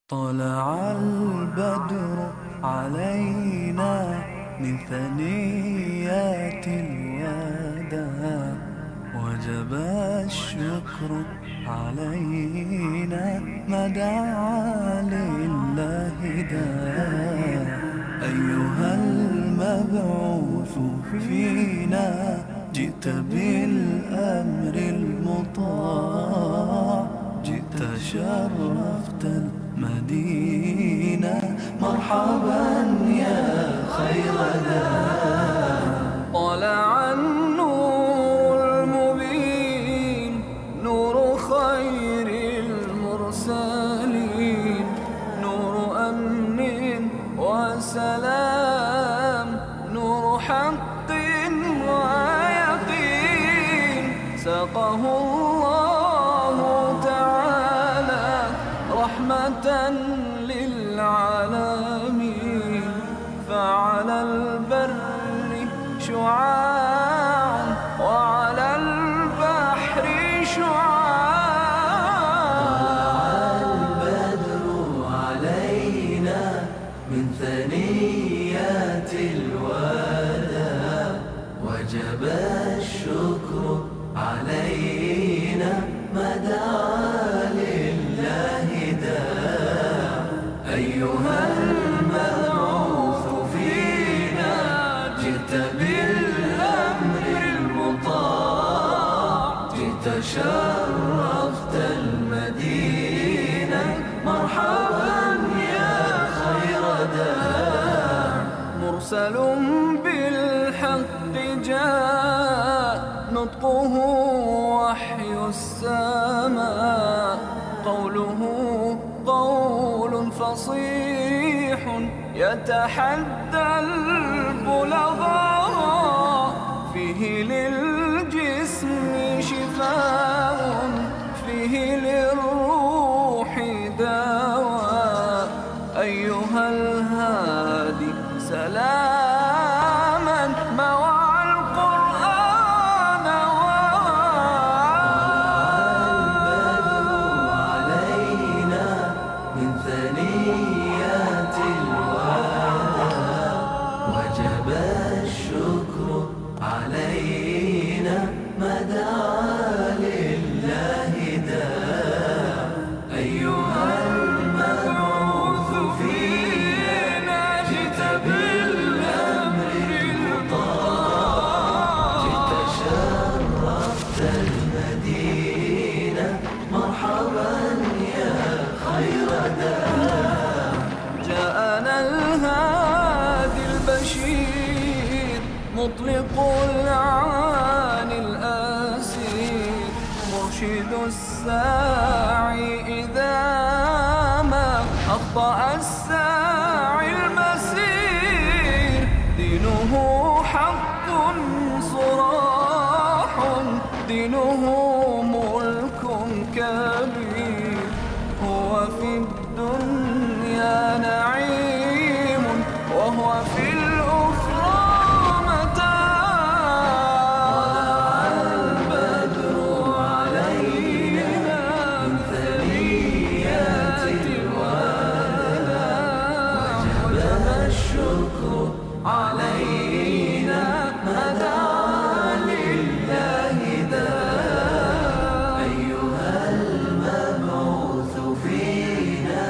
طلع البدر علينا من ثنيات الوداع، وجب الشكر علينا ما دعا لله داع. أيها المبعوث فينا جئت بالأمر المطاع، جئت شرفت المدينة، مرحبا يا خير داع. طلع النور المبين، نور خير المرسلين، نور أمن وسلام، نور حق ويقين، ساقه الله تعالى رحمة للعالمين، فعلى البر شعاع وعلى البحر شعاع. طلع البدر علينا من ثنيات الوداع، وجب الشكر علينا ما دعا لله داع. أيها المبعوث فينا جئت بالأمر المطاع، جئت شرفت المدينة، مرحبا يا خير داع. مرسل بالحق جاء، نطقه وحي السماء، قوله قول فصيح يتحدى البلغاء، فيه للجسم شفاء، فيه للروح دواء. أيها الهادي سلاما موعى القرآن علينا من ثنيات الوداع، وجب الشكر علينا ما دعا لله داع. أيها المبعوث فينا جئت بالأمر المطاع، جئت شرفت المدينة، مرحبا يا خير داع. جاءنا الهادي البشير، مطلق العاني الأسير، مرشد الساعي إذا ما أخطأ الساعي المسير. دينه حق صراح، دينه ملك كبير، هو في الدنيا نعيم، وهو في الأخرى متاع. طلع البدر علينا من ثنيات الوداع، وجب الشكر علينا ما دعا لله داع. أيها المبعوث فينا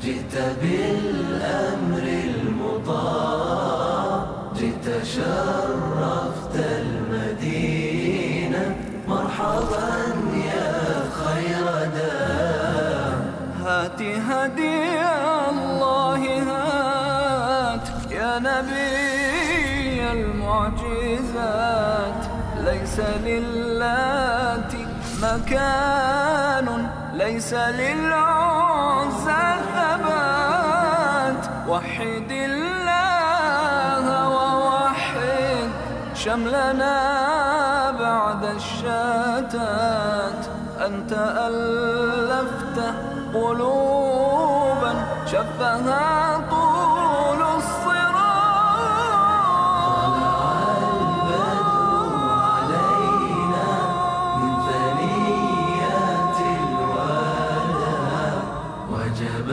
جئت بالأمر المطاع، جئت شرفت المدينة، مرحبا يا خير داع. هات هدي الله هات يا نبي المعجزات، ليس للات مكان، ليس للعزى ثبات. وحد الله ووحد شملنا بعد الشتات، أنت ألفت قلوبا شفها طول الصراط. طلع البدر علينا من ثنيات الوداع، وجب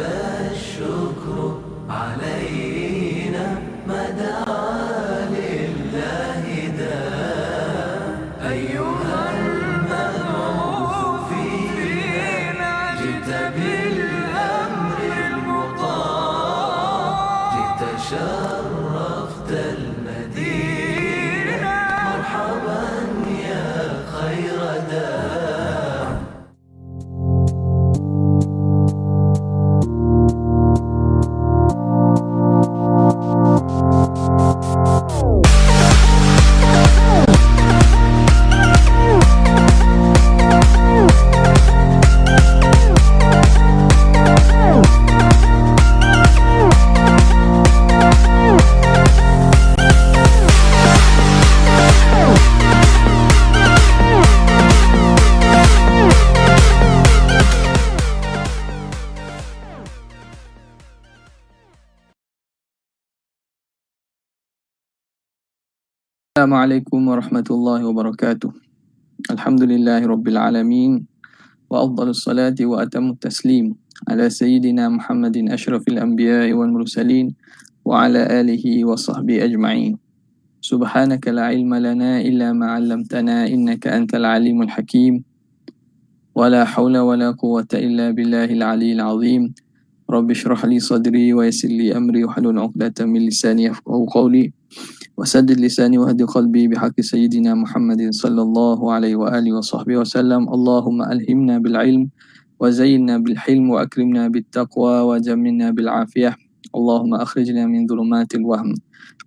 Assalamualaikum warahmatullahi wabarakatuh. Alhamdulillahi rabbil alamin. Wa afdalus salati wa atamut taslim ala sayyidina Muhammadin asyrafil anbiya'i wal mursalin wa ala alihi wa sahbihi ajma'in. Subhanaka la ilma lana illa ma 'allamtana innaka antal alimul hakim. Wa la hawla wa la quwwata illa billahil aliyyil azim. Rabbi shrah li sadri wa yassir li amri wa hlul 'uqdatam min lisani yafqahu qawli. وسدد لساني وهدي قلبي بحق سيدنا محمد صلى الله عليه وآله وصحبه وسلم. اللهم ألهمنا بالعلم وزينا بالحلم وأكرمنا بالتقوى وجملنا بالعافية. اللهم أخرجنا من ظلمات الوهم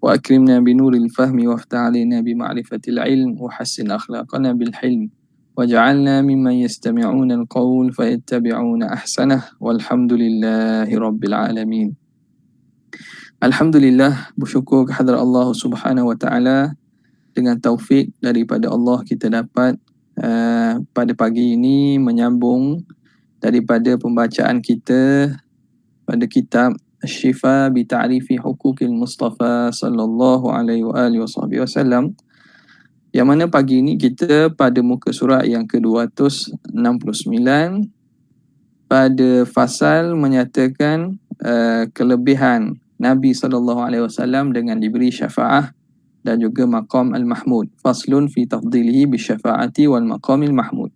وأكرمنا بنور الفهم وافتح علينا بمعرفة العلم وحسن أخلاقنا بالحلم واجعلنا ممن يستمعون القول فيتبعون أحسنه والحمد لله رب العالمين. Alhamdulillah, bersyukur kehadrat Allah Subhanahu Wa Taala, dengan taufik daripada Allah kita dapat pada pagi ini menyambung daripada pembacaan kita pada kitab Syifa bi Ta'rifi Huquqil Mustafa sallallahu alaihi wasallam, yang mana pagi ini kita pada muka surat yang ke-269 pada fasal menyatakan kelebihan Nabi SAW dengan diberi syafaah dan juga maqam al-mahmud. Faslun fi tafdilihi bisyafaati wal maqamil mahmud.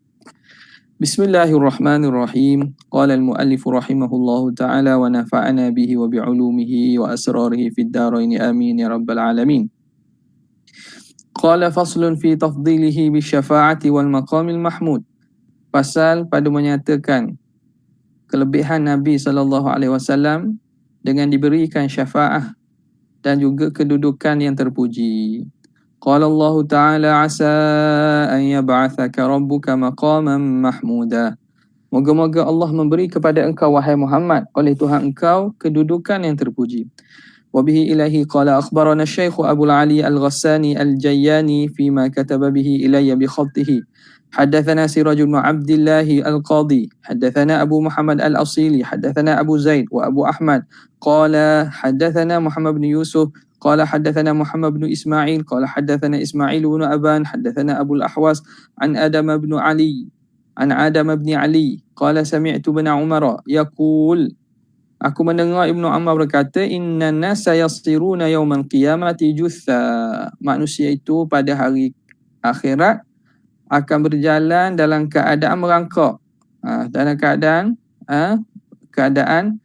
Bismillahirrahmanirrahim. Qala al-muallif rahimahullahu ta'ala wa nafa'ana bihi wa bi'ulumihi wa asrarihi fid daraini amin ya rabbal alamin. Qala faslun fi tafdilihi bisyafaati wal maqamil mahmud. Pasal pada menyatakan kelebihan Nabi SAW dengan diberikan syafaah dan juga kedudukan yang terpuji. Qala Allah Ta'ala asa an yab'athaka rabbuka maqaman mahmuda. Moga-moga Allah memberi kepada engkau wahai Muhammad oleh Tuhan engkau kedudukan yang terpuji. Wa bihi ilahi qala akhbarana Syekh Abu Ali Al-Ghassani Al-Jayyani fima kataba bihi ilayya bi khattihi. حدثنا سراج بن عبد الله القاضي حدثنا أبو محمد الأصيلي حدثنا أبو زيد وأبو أحمد قال حدثنا محمد بن يوسف قال حدثنا محمد بن إسماعيل قال حدثنا إسماعيل بن أبان حدثنا أبو الأحوص عن آدم بن علي قال سمعت بن عمر يقول aku mendengar Ibnu Umar berkata inna nasa yasiruna yawmal qiyamati jutha. Manusia itu pada hari akhirat akan berjalan dalam keadaan merangkak, dalam keadaan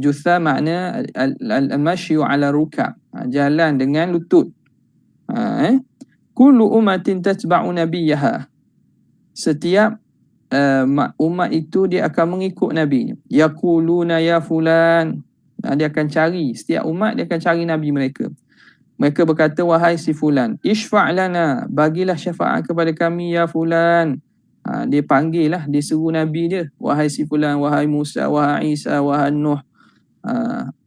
jutha makna al-mashyu ala rukab, jalan dengan lutut. Kullu ummatin tatba'u nabiyaha. Setiap umat itu dia akan mengikut nabinya. Yaquluna ya fulan. Dia akan cari, setiap umat dia akan cari nabi mereka. Mereka berkata, wahai si fulan, ishfa' lana, bagilah syafaat kepada kami ya fulan. Dia panggil lah, dia seru nabi dia, wahai si fulan, wahai Musa, wahai Isa, wahai Nuh.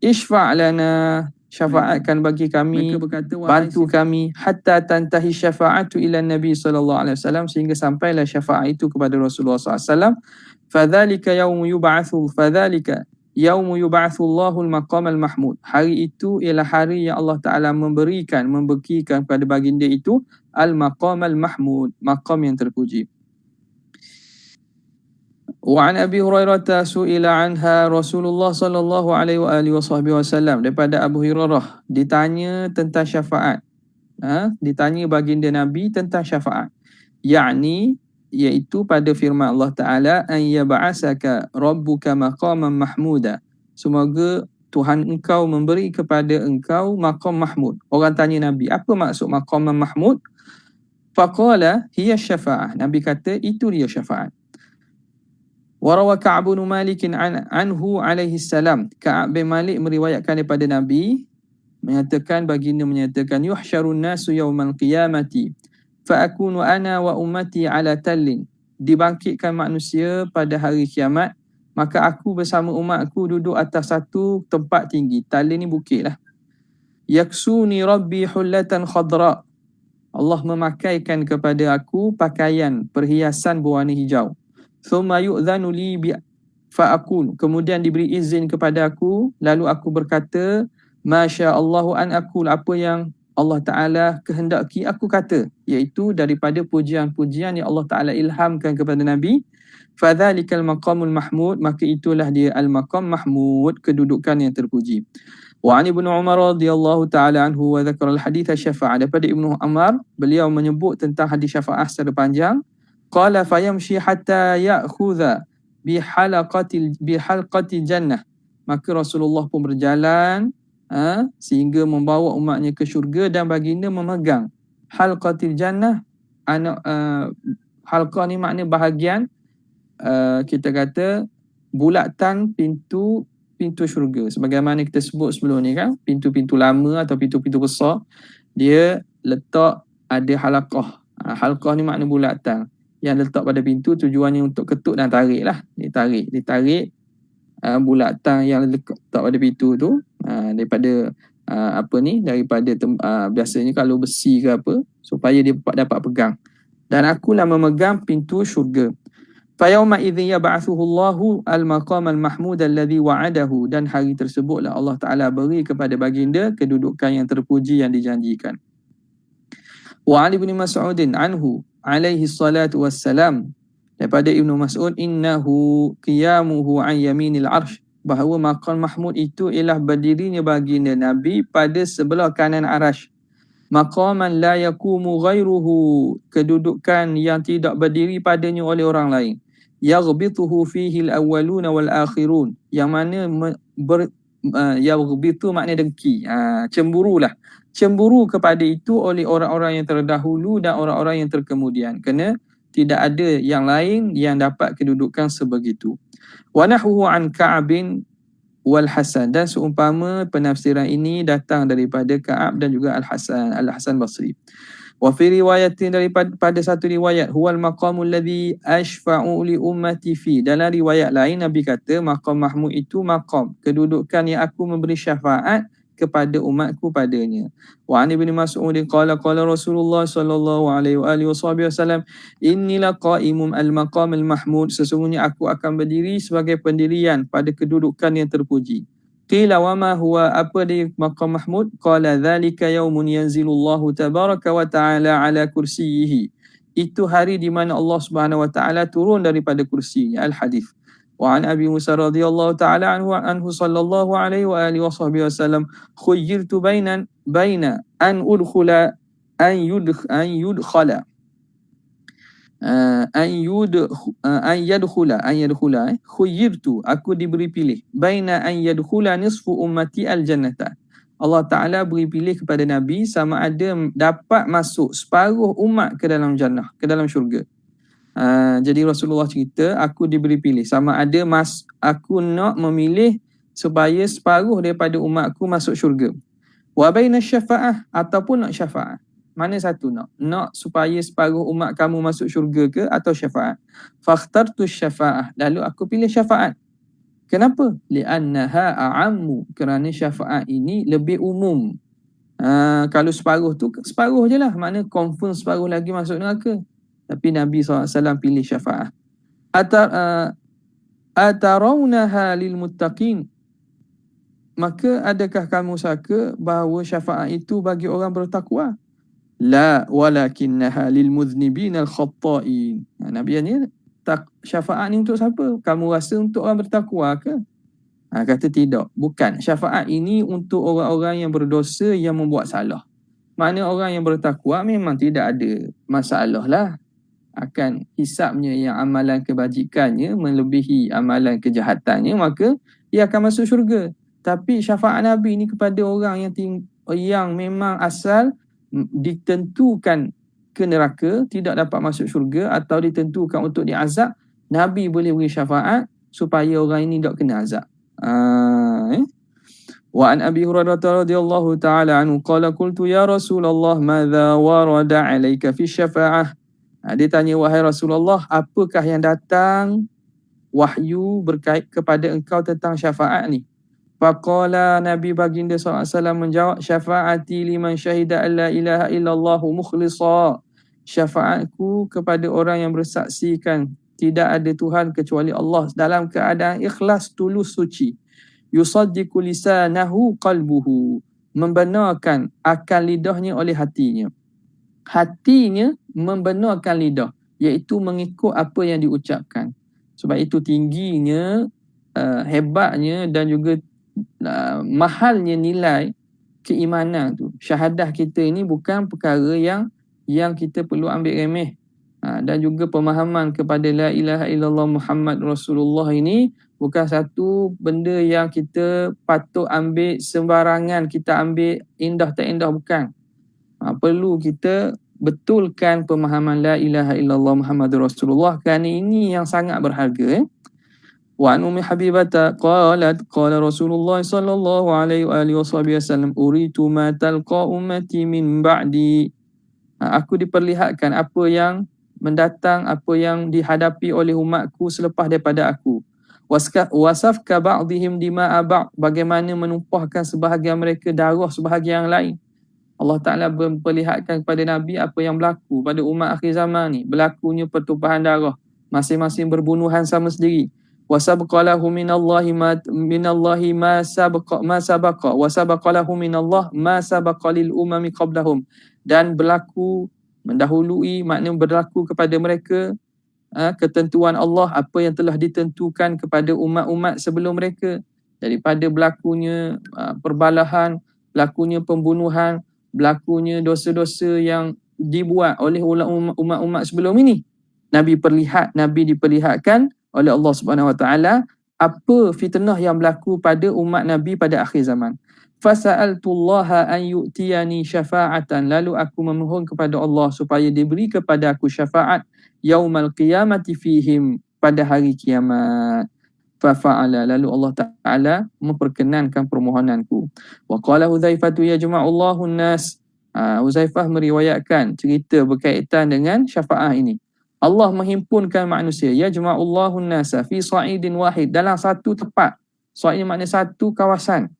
Ishfa' lana, syafaatkan bagi kami, berkata, bantu kami, hatta tantahi syafa'atu ila Nabi SAW, sehingga sampailah syafaat itu kepada Rasulullah SAW. Fadhalika yawmu yub'athu, fadhalika yaumu yub'atsullahul maqamal mahmud. Hari itu ialah hari yang Allah Ta'ala memberikan kepada baginda itu al-maqamal mahmud, maqam yang terpuji. Wa an Abi Hurairah su'ila anha Rasulullah sallallahu alaihi wa alihi wasallam. Daripada Abu Hurairah ditanya tentang syafaat. Ditanya baginda Nabi tentang syafaat. Iaitu pada firman Allah Ta'ala an yab'asaka rabbuka maqaman mahmuda. Semoga Tuhan engkau memberi kepada engkau maqam mahmud. Orang tanya Nabi, apa maksud maqaman mahmud? Faqala hiya syafa'ah. Nabi kata itu dia syafaat. Warawa Ka'b bin Malik anhu alaihi salam. Ka'b bin Malik meriwayatkan daripada Nabi baginda menyatakan yuhsyarun nasu yaumal qiyamati fa'akunu ana wa ummati ala tallin. Dibangkitkan manusia pada hari kiamat, maka aku bersama umatku duduk atas satu tempat tinggi. Tallin ni bukit lah. Yaksuni rabbi hullatan khadra. Allah memakaikan kepada aku pakaian perhiasan berwarna hijau. Thumma yu'dhanu li bi fa'akul. Kemudian diberi izin kepada aku, lalu aku berkata, Masya Allahu an akul, apa yang Allah Ta'ala kehendaki aku kata, iaitu daripada pujian-pujian yang Allah Ta'ala ilhamkan kepada Nabi. Fadhalikal maqamul mahmud, maka itulah dia al-maqam mahmud, kedudukan yang terpuji. Wa an Ibnu Umar radhiyallahu ta'ala anhu wa dzakara al-hadits asy-syafa'ah. Daripada Ibnu Umar, beliau menyebut tentang hadis syafaah secara panjang. Qala fayamshi hatta ya'khudha bihalqatil jannah. Maka Rasulullah pun berjalan sehingga membawa umatnya ke syurga dan baginda memegang halqatil jannah. Halqa ni makna bahagian, kita kata bulatan pintu syurga. Sebagaimana kita sebut sebelum ni kan, pintu-pintu lama atau pintu-pintu besar, dia letak ada halaqah. Halqah ni makna bulatan yang letak pada pintu, tujuannya untuk ketuk dan tarik lah. Ditarik bulatan yang letak pada pintu tu daripada daripada biasanya kalau besi ke apa, supaya dia dapat pegang. Dan akulah memegang pintu syurga. Fayawma idhin yab'athuhu Allahu al-maqam al-mahmud alladhi wa'adahu. Dan hari tersebutlah Allah Ta'ala beri kepada baginda kedudukan yang terpuji yang dijanjikan. Wa 'an Ibnu Mas'udin anhu alaihi salatu wassalam, daripada Ibnu Mas'ud, innahu qiyamuhu 'an yaminil 'arsy, bahawa maqam mahmud itu ialah berdirinya baginda Nabi pada sebelah kanan arasy. Maqaman la yakumu ghairuhu, kedudukan yang tidak berdiri padanya oleh orang lain. Yaghbituhu fihi al-awwaluna wal-akhirun, yang mana yaghbitu makna dengki, cemburulah. Cemburu kepada itu oleh orang-orang yang terdahulu dan orang-orang yang terkemudian, kerana tidak ada yang lain yang dapat kedudukan sebegitu. Wa nahwu an Ka'bin wal Hasan, dan seumpama penafsiran ini datang daripada Ka'ab dan juga Al-Hasan Basri. Wa fi riwayatin, daripada satu riwayat, huwal maqamul ladzi ashfa'u li ummati fi, dalam riwayat lain Nabi kata maqam mahmud itu maqam, kedudukan yang aku memberi syafaat kepada umatku padanya. Wa an Ibnu Mas'ud qala Rasulullah sallallahu alaihi wasallam, inni laqaimun al-maqam al-mahmud, sesungguhnya aku akan berdiri sebagai pendirian pada kedudukan yang terpuji. Qila wa ma huwa, apa dia maqam mahmud? Qala dzalika yaumun yanzilullahu tabaraka wa ta'ala ala kursiyyihi, itu hari di mana Allah Subhanahu wa ta'ala turun daripada kursinya. Al-hadis. Wa an Abi Musa radhiyallahu ta'ala anhu sallallahu alaihi wa alihi wasallam, khuyyirtu baina an udkhula an yudkhala khuyyirtu, aku diberi pilih, baina an yadkhula nisfu ummati al-jannata, Allah Ta'ala beri pilih kepada Nabi sama ada dapat masuk separuh umat ke dalam jannah, ke dalam syurga. Jadi Rasulullah cerita, aku diberi pilih sama ada aku nak memilih supaya separuh daripada umatku masuk syurga. Wa baina syafa'ah, ataupun nak syafaat. Mana satu nak? Nak supaya separuh umat kamu masuk syurga ke, atau syafaat? Fakhtartu syafa'ah, lalu aku pilih syafaat. Kenapa? Li'annaha a'ammu, kerana syafaat ini lebih umum. Kalau separuh tu, separuh je lah, makna confirm separuh lagi masuk neraka. Tapi Nabi SAW pilih syafaat. Atarawnaha lil muttaqin, maka adakah kamu sangka bahawa syafaat itu bagi orang bertakwa? La walakinnaha lil mudhnibin al khatta'in. Nabi tanya, syafaat ni untuk siapa? Kamu rasa untuk orang bertakwa ke? Kata tidak, bukan. Syafaat ini untuk orang-orang yang berdosa, yang membuat salah. Makna orang yang bertakwa memang tidak ada masalah lah akan hisabnya, yang amalan kebajikannya melebihi amalan kejahatannya, maka ia akan masuk syurga. Tapi syafaat Nabi ni kepada orang yang memang asal ditentukan ke neraka, tidak dapat masuk syurga, atau ditentukan untuk diazab, Nabi boleh beri syafaat supaya orang ini tak kena azab. Wa an Abi Hurairah radhiyallahu ta'ala anhu qala qultu ya Rasulullah madza warada 'alaika fi syafa'ah. Dia tanya, wahai Rasulullah, apakah yang datang wahyu berkait kepada engkau tentang syafaat ni? Faqala, Nabi baginda SAW menjawab, syafaati liman syahida an la ilaha illallah mukhlisa, syafaatku kepada orang yang bersaksikan tidak ada Tuhan kecuali Allah dalam keadaan ikhlas, tulus, suci. Yusaddiqu lisanahu qalbuhu, membenarkan akal lidahnya oleh hatinya. Hatinya membenarkan lidah, iaitu mengikut apa yang diucapkan. Sebab itu tingginya, hebatnya dan juga mahalnya nilai keimanan tu. Syahadah kita ini bukan perkara yang kita perlu ambil remeh. Dan juga pemahaman kepada la ilaha illallah Muhammad Rasulullah ini bukan satu benda yang kita patut ambil sembarangan, kita ambil indah tak indah, bukan. Perlu kita betulkan pemahaman la ilaha illallah Muhammadur Rasulullah, kerana ini yang sangat berharga. Wa an Ummi Habibata qalat qala Rasulullah sallallahu alaihi wa alihi wasallam uritu ma talqa ummati min ba'di. Aku diperlihatkan apa yang mendatang, apa yang dihadapi oleh umatku selepas daripada aku. Wasafka ba'dihim dima'a ba'd, bagaimana menumpahkan sebahagian mereka darah sebahagian yang lain. Allah Ta'ala memperlihatkan kepada Nabi apa yang berlaku pada umat akhir zaman ni. Berlakunya pertumpahan darah, masing-masing berbunuhan sama sendiri. Wasabqalahu minallahi ma sabaqa wasabaqalahu minallah ma sabaqa lil umami qablahum. Dan berlaku mendahului, maknanya berlaku kepada mereka ketentuan Allah, apa yang telah ditentukan kepada umat-umat sebelum mereka, daripada berlakunya perbalahan, berlakunya pembunuhan, berlakunya dosa-dosa yang dibuat oleh umat-umat sebelum ini. Nabi diperlihatkan oleh Allah Subhanahu Wa Taala apa fitnah yang berlaku pada umat Nabi pada akhir zaman. Fasa'altullaha an yu'tiyani syafa'atan, lalu aku memohon kepada Allah supaya diberi kepada aku syafaat yaumal qiyamati fihim, pada hari kiamat. Fafa'ala, lalu Allah Ta'ala memperkenankan permohonanku. Wa qala Hudzaifatu yajma'ullahu an-nas. Huzaifah meriwayatkan cerita berkaitan dengan syafaat ini. Allah menghimpunkan manusia, yajma'ullahu an-nasa fi sa'idin wahid, dalam satu tempat. Sa'id makna satu kawasan,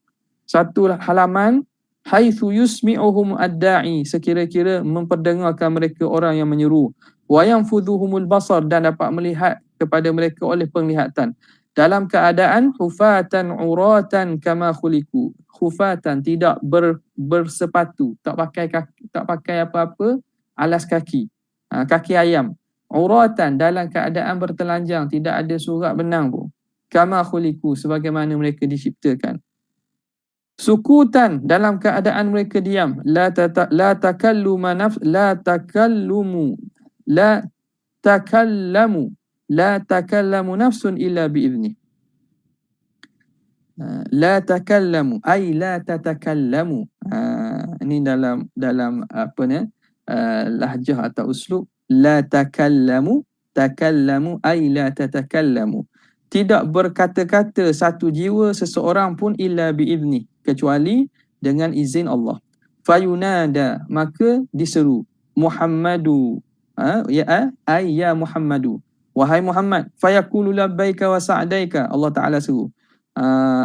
satu halaman. Haitsu yusmi'uhum ad-da'i, sekira-kira memperdengarkan mereka orang yang menyeru. Wa yanfudhuhumul basar, dan dapat melihat kepada mereka oleh penglihatan. Dalam keadaan hufatan uratan kama khuliqu. Hufatan, tidak bersepatu, tak pakai apa-apa alas kaki, kaki ayam. Uratan, dalam keadaan bertelanjang, tidak ada surat benang pun. Kama khuliqu, sebagaimana mereka diciptakan. Sukutan, dalam keadaan mereka diam. La takallamu nafsun illa biizni. La takallamu ay la tatakallamu. Ini dalam apa ni, lahjah atau uslub. La takallamu ay la tatakallamu, tidak berkata-kata satu jiwa seseorang pun illa biizni, kecuali dengan izin Allah. Fayunada, maka diseru, Muhammadu, ya Muhammadu, wahai Muhammad. Fayaqulu labbaika wa sa'daika, Allah Ta'ala seru,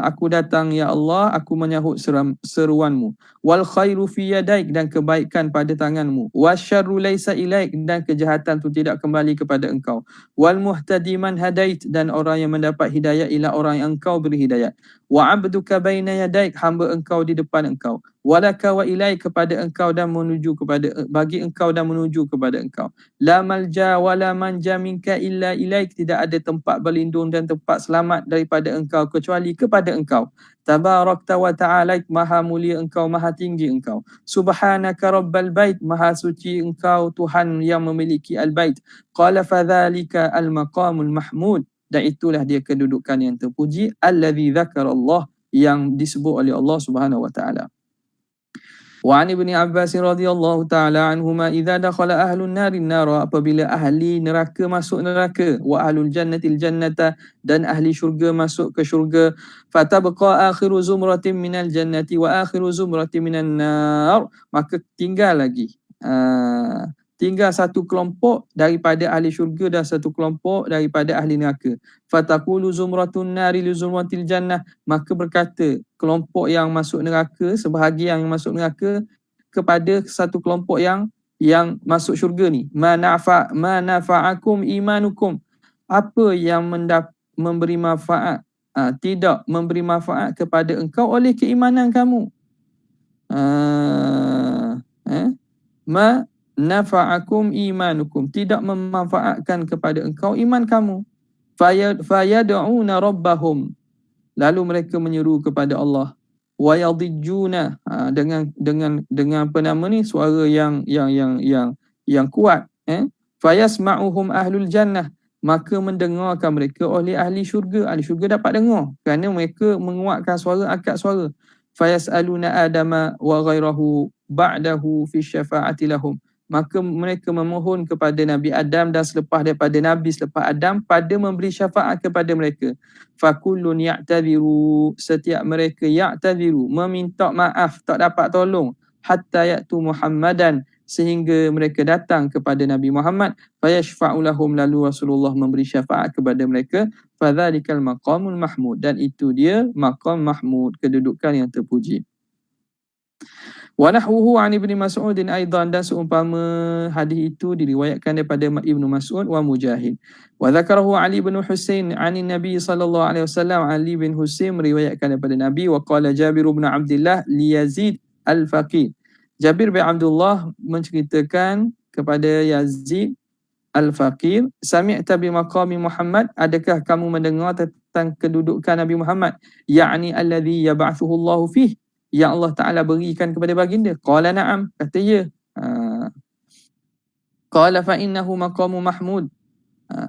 aku datang ya Allah, aku menyahut seruanmu. Wal khairu fi yadaik, dan kebaikan pada tanganmu. Wasyarru laisa ilaik, dan kejahatan tu tidak kembali kepada engkau. Wal muhtadi man hadait, dan orang yang mendapat hidayah ialah orang yang engkau beri hidayah. Wa abduka baina yadaik, hamba engkau di depan engkau. Walaka wa ilaik, kepada engkau dan menuju kepada, bagi engkau dan menuju kepada engkau. La malja wa la manja minka illa ilaik, tidak ada tempat berlindung dan tempat selamat daripada engkau kecuali kepada engkau. Tabarakta wa ta'alaik, maha mulia engkau, maha tinggi engkau. Subhanaka rabbal bait, maha suci engkau Tuhan yang memiliki al-bait. Qala fadhalika al-maqamul mahmud, dan itulah dia kedudukan yang terpuji. Alladhi dzakara Allah, yang disebut oleh Allah Subhanahu wa taala. Wa an Ibni Abbas radhiyallahu taala anhuma idza dakhala ahlun nari an-nar, apabila ahli neraka masuk neraka, wa ahlul jannati al-jannata, dan ahli syurga masuk ke syurga, fatabqa akhiru zumratin minal jannati wa akhiru zumratin minan nar, maka tinggal lagi tinggal satu kelompok daripada ahli syurga dan satu kelompok daripada ahli neraka. Fataqulu zumratun nari li zumratil jannah, maka berkata kelompok yang masuk neraka, sebahagian yang masuk neraka kepada satu kelompok yang masuk syurga ni, ma nafa'akum imanukum, apa yang memberi manfaat, tidak memberi manfaat kepada engkau oleh keimanan kamu. Ma nafa'akum imanukum, tidak memanfaatkan kepada engkau iman kamu. Fayad'una rabbahum, lalu mereka menyeru kepada Allah. Wa yadijjuna, dengan apa nama ni, suara yang kuat. Fayasma'uhum ahlul jannah, maka mendengarkan mereka oleh ahli syurga. Ahli syurga dapat dengar kerana mereka menguatkan suara, angkat suara. Fayas'aluna adama wa ghairahu ba'dahu fi syafa'ati lahum, maka mereka memohon kepada Nabi Adam dan selepas daripada Nabi selepas Adam pada memberi syafaat kepada mereka. Fakullun ya'tadhiru, setiap mereka ya'tadhiru, meminta maaf, tak dapat tolong, hatta ya'tu Muhammadan, sehingga mereka datang kepada Nabi Muhammad. Fayashfa'u lahum, lalu Rasulullah memberi syafaat kepada mereka. Fadzalikal maqamul mahmud, dan itu dia maqam mahmud, kedudukan yang terpuji. Wa nahwuhu an Ibnu Mas'udin aidan, dan seumpama hadis itu diriwayatkan daripada Ibnu Mas'ud wa Mujahid. Wa dzakarahu Ali bin Husain an Nabi sallallahu alaihi wasallam, Ali bin Husain meriwayatkan daripada Nabi. Wa qala Jabir bin Abdullah li Yazid al-Faqih, Jabir bin Abdullah menceritakan kepada Yazid al-Faqir, sami'ta bi maqami Muhammad, adakah kamu mendengar tentang kedudukan Nabi Muhammad, yakni alladhi yab'athuhu Allahu fih, yang Allah Ta'ala berikan kepada baginda? Qala na'am, kata ya. Qala fa innahu maqamu mahmud,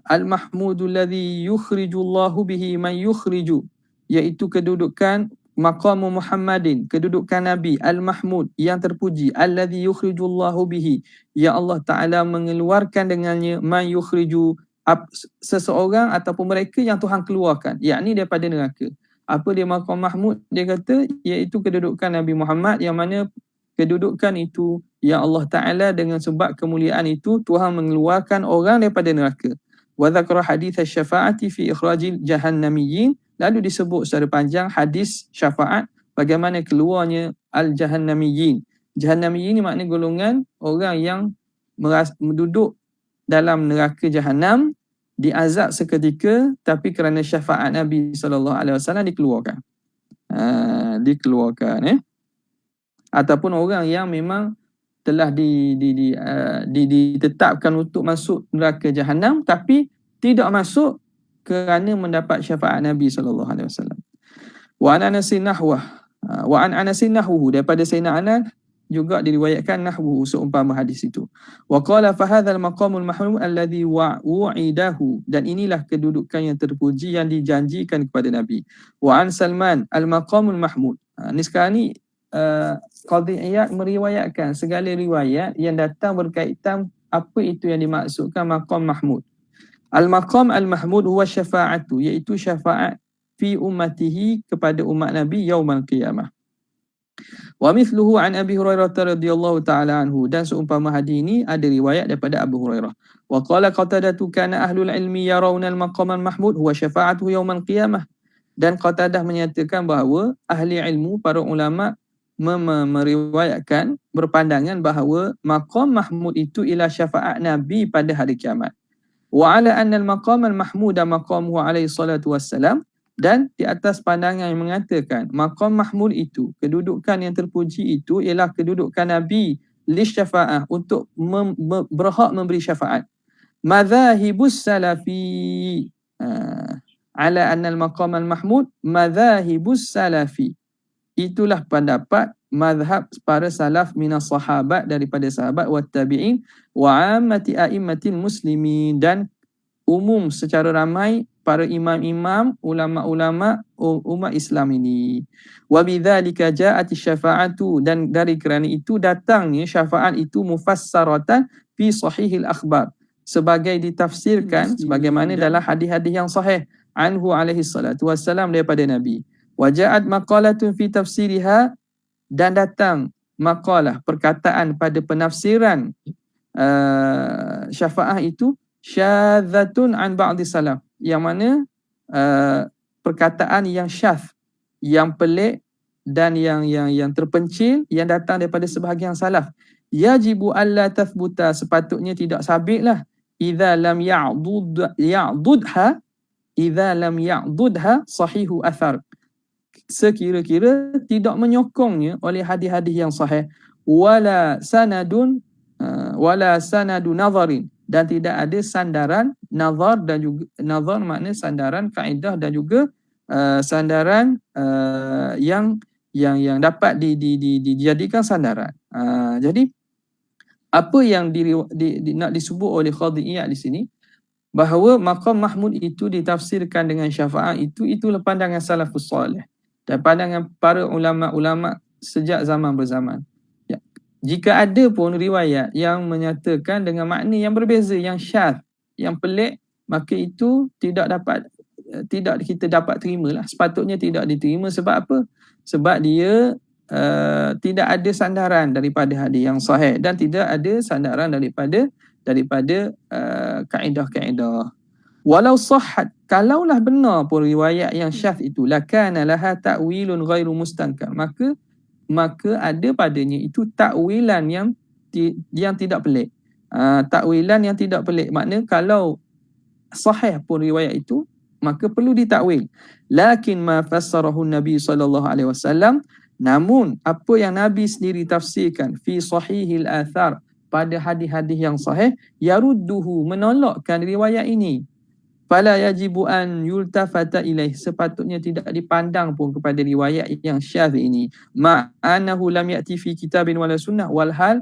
al-mahmudu alladhi yukhriju Allahu bihi man yukhriju, iaitu kedudukan maqamu Muhammadin, kedudukan Nabi, al-mahmud, yang terpuji, alladhi yukhriju Allahu bihi, yang Allah Ta'ala mengeluarkan dengannya, man yukhriju, seseorang ataupun mereka yang Tuhan keluarkan, yakni daripada neraka. Apa dia maqam mahmud? Dia kata iaitu kedudukan Nabi Muhammad, yang mana kedudukan itu yang Allah Ta'ala dengan sebab kemuliaan itu Tuhan mengeluarkan orang daripada neraka. Wa dzakara hadits asy-syafa'ati fi ikhrajil jahannamiyyin, lalu disebut secara panjang hadis syafaat bagaimana keluarnya al-jahannamiyyin. Jahannamiyyin ni makna golongan orang yang duduk dalam neraka Jahannam, diazab seketika, tapi kerana syafaat Nabi SAW dikeluarkan. Dikeluarkan. Ataupun orang yang memang telah ditetapkan untuk masuk neraka Jahannam, tapi tidak masuk kerana mendapat syafaat Nabi SAW. Wa an Anasin nahwah, wa an Anasin nahwuhu, daripada Sayyidina Anas juga diriwayatkan nahwu seumpama hadis itu. Wa qala fa hadzal maqamul mahmud alladhi wu'idahu, dan inilah kedudukan yang terpuji yang dijanjikan kepada Nabi. Wa an Salman al maqamul mahmud. Ni sekarang ni Qadhi Iyad meriwayatkan segala riwayat yang datang berkaitan apa itu yang dimaksudkan maqam mahmud. Al maqam al mahmud huwa syafa'atu, iaitu syafaat fi ummatihi, kepada umat Nabi yaumul qiyamah. Wa mithluhu an Abi Hurairah radhiyallahu ta'ala anhu, dan seumpama hadis ini ada riwayat daripada Abu Hurairah. Wa qala Qatadatu kana ahlul ilmi yarawna al-maqam al-mahmud huwa syafa'atuhu yawm al-qiyamah, dan Qatadah menyatakan bahawa ahli ilmu, para ulama meriwayatkan, berpandangan bahawa maqam mahmud itu ialah syafaat Nabi pada hari kiamat. Wa ala anna al-maqam al-mahmud maqamuhu alaihi salatu wassalam, dan di atas pandangan yang mengatakan maqam mahmud itu, kedudukan yang terpuji itu ialah kedudukan Nabi li syafa'ah, untuk berhak memberi syafaat. Madzahibus salafi, ala anna al-maqam al-mahmud madzahibus salafi, itulah pendapat mazhab para salaf minas sahabat, daripada sahabat, wa tabi'in, wa ammati a'immatil muslimin, dan umum secara ramai para imam-imam, ulama-ulama umat Islam ini. Wa bidzalika ja'at syafa'atu, dan dari kerana itu datangnya syafaat itu mufassaratan fi sahihil akhbar, sebagai ditafsirkan sebagaimana dalam hadis-hadis yang sahih anhu alaihi salatu wassalam, daripada Nabi. Wa ja'at maqalatun fi tafsiriha, dan datang maqalah, perkataan pada penafsiran syafaat itu, syadzatun an ba'di salaf, yang mana perkataan yang syadz, yang pelik, dan yang terpencil, yang datang daripada sebahagian salaf. Yajibu alla tathbuta, sepatutnya tidak sabitlah, idza lam ya'dudha sahihu athar, sekira-kira tidak menyokongnya oleh hadis-hadis yang sahih, wala sanadun wala sanadu nazarin, dan tidak ada sandaran nazar, dan juga nazar makna sandaran kaedah, dan juga sandaran yang dapat dijadikan sandaran. Jadi apa yang nak disebut oleh Qadhi Iyad di sini, bahawa maqam mahmud itu ditafsirkan dengan syafaat, itulah pandangan salafus salih dan pandangan para ulama-ulama sejak zaman berzaman. Ya. Jika ada pun riwayat yang menyatakan dengan makna yang berbeza, yang syadz, yang pelik, maka itu tidak kita dapat terima lah. Sepatutnya tidak diterima. Sebab apa? Sebab dia tidak ada sandaran daripada hadis yang sahih, dan tidak ada sandaran daripada kaedah-kaedah. Walau sahhat, kalaulah benar pun riwayat yang syadz itu, lakana laha ta'wilun ghairu mustankar, maka ada padanya itu takwilan yang tidak pelik. Takwilan yang tidak pelik, makna kalau sahih pun riwayat itu, maka perlu ditakwil. Lakin ma fassarahu Nabi sallallahu alaihi wasallam, namun apa yang Nabi sendiri tafsirkan fi sahihil athar, pada hadis-hadis yang sahih, yarudduhu, menolakkan riwayat ini. Fala yajibu an yultafata ilaih, sepatutnya tidak dipandang pun kepada riwayat yang syadz ini. Ma'anahu lam ya'ti fi kitabin wala sunnah, walhal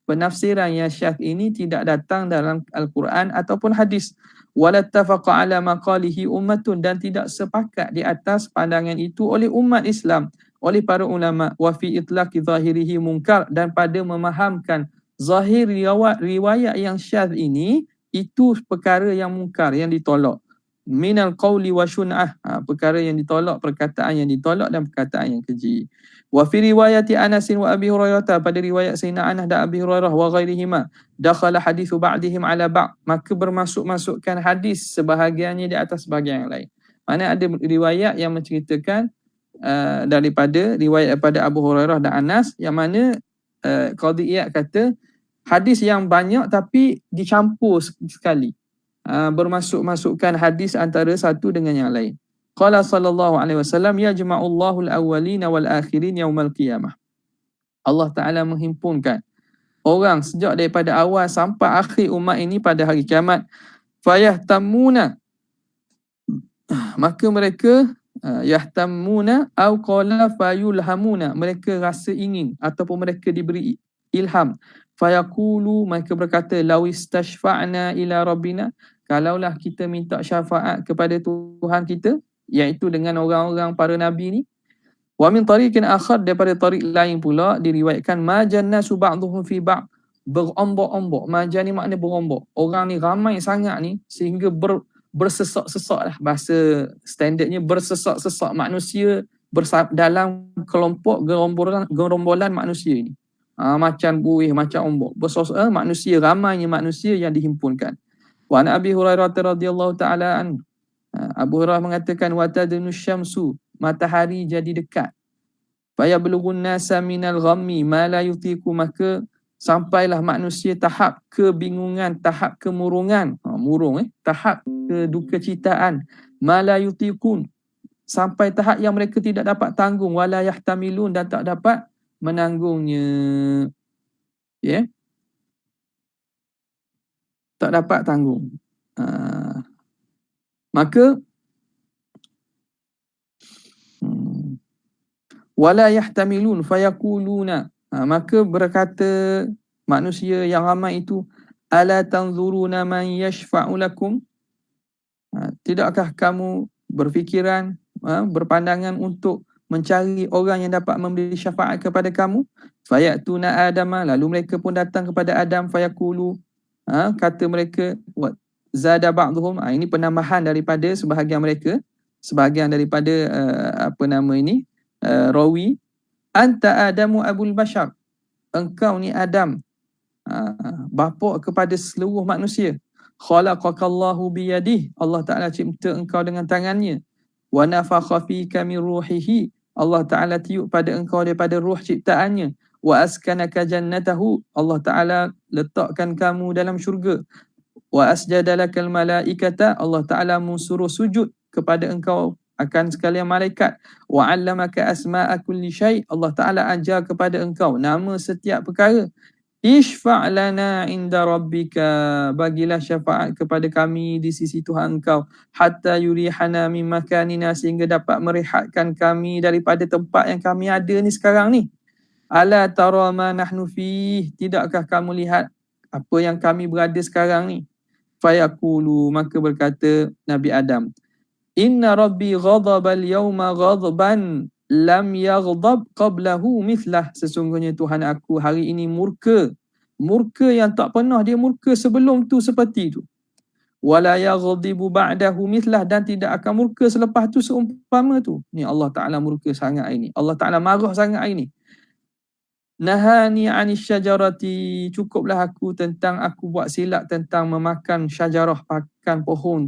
penafsiran yang syadz ini tidak datang dalam Al-Quran ataupun hadis. Walattafaqa ala maqalihi ummatun, dan tidak sepakat di atas pandangan itu oleh umat Islam, oleh para ulama. Wa fi itlaqi zahirihi munkar, dan pada memahamkan zahir riwayat yang syadz ini itu perkara yang mungkar, yang ditolak. Minal qawli wa syun'ah, perkara yang ditolak, perkataan yang ditolak dan perkataan yang keji. Wa fi riwayati Anas wa Abi Hurairah, pada riwayat Sayyidina Anas dan Abi Hurairah wa ghairihima, dakhala hadithu ba'dihim ala ba', maka bermasuk-masukkan hadis sebahagiannya di atas sebahagian yang lain. Mana ada riwayat yang menceritakan daripada Abu Hurairah dan Anas, yang mana Qadhi Iyad kata hadis yang banyak tapi dicampur sekali, bermasuk-masukkan hadis antara satu dengan yang lain. Qala sallallahu alaihi wasallam, yajma'ullahu al-awwalina wal akhirin yaumal qiyamah. Allah Ta'ala menghimpunkan orang sejak daripada awal sampai akhir umat ini pada hari kiamat. Fayahtamuna, maka mereka yahtamuna au qala fayulhamuna, mereka rasa ingin ataupun mereka diberi ilham. Fayaqulu, mereka berkata, law istashfa'na ila rabbina, kalaulah kita minta syafaat kepada Tuhan kita, iaitu dengan orang-orang para nabi ni. Wa min tariqin akhar, daripada tarik lain pula diriwayatkan, majanna ba'dhum fi ba', berombok-ombok. Majan ni makna berombok. Orang ni ramai sangat ni sehingga bersesak-sesak lah, bahasa standardnya bersesak-sesak manusia dalam kelompok gerombolan manusia ni. Macam buih, macam ombak, manusia, ramainya manusia yang dihimpunkan. Wa an Abi Hurairah radhiyallahu ta'ala an, Abu Hurairah mengatakan, wa tadnu syamsu, matahari jadi dekat. Fa yablughu an-nasa minal ghammi ma la yutiqu, maka sampailah manusia tahap kebingungan, tahap kemurungan, tahap kedukecitaan, ma la yutiqun, sampai tahap yang mereka tidak dapat tanggung, wala yahtamilun, dan tak dapat menanggungnya. Tak dapat tanggung. Maka wala yahtamilun fayaquluna, maka berkata manusia yang ramai itu, ala tanzuruna man yashfa'u lakum, tidakkah kamu berfikiran, berpandangan untuk mencari orang yang dapat memberi syafaat kepada kamu? Fayatuna Adama, lalu mereka pun datang kepada Adam. Fayaqulu, kata mereka, zada ba'dhum, ini penambahan daripada sebahagian mereka, sebahagian daripada rawi, anta Adamu abul bashar, engkau ni Adam, bapa kepada seluruh manusia. Khalaqakallahu biyadih, Allah Ta'ala cipta engkau dengan tangannya. Wa nafakha fika min ruhihi, Allah Ta'ala tiup pada engkau daripada ruh ciptaannya. Wa askanaka jannatahu, Allah Ta'ala letakkan kamu dalam syurga. Wa asjadalakal malaikata, Allah Ta'ala mensuruh sujud kepada engkau akan sekalian malaikat. Wa 'allamaka asma'a kulli syai'. Allah Taala ajar kepada engkau nama setiap perkara. Ishfa' lana inda rabbika, bagilah syafaat kepada kami di sisi Tuhan engkau, hatta yurihana min makanina, sehingga dapat merehatkan kami daripada tempat yang kami ada ni sekarang ni. Ala tara ma nahnu fih, tidakkah kamu lihat apa yang kami berada sekarang ni? Fayaqulu, maka berkata Nabi Adam, inna rabbi ghadaba al-yawma ghadban lam yaghdab qablahu mithlah, sesungguhnya Tuhan aku hari ini murka yang tak pernah dia murka sebelum tu seperti tu. Wala yaghdibu ba'dahu mithlah, dan tidak akan murka selepas tu seumpama tu. Ni Allah Taala murka sangat hari ni, Allah Taala marah sangat hari ni. Nahani 'anis syajarati, cukuplah aku tentang aku buat silap tentang memakan syajarah, makan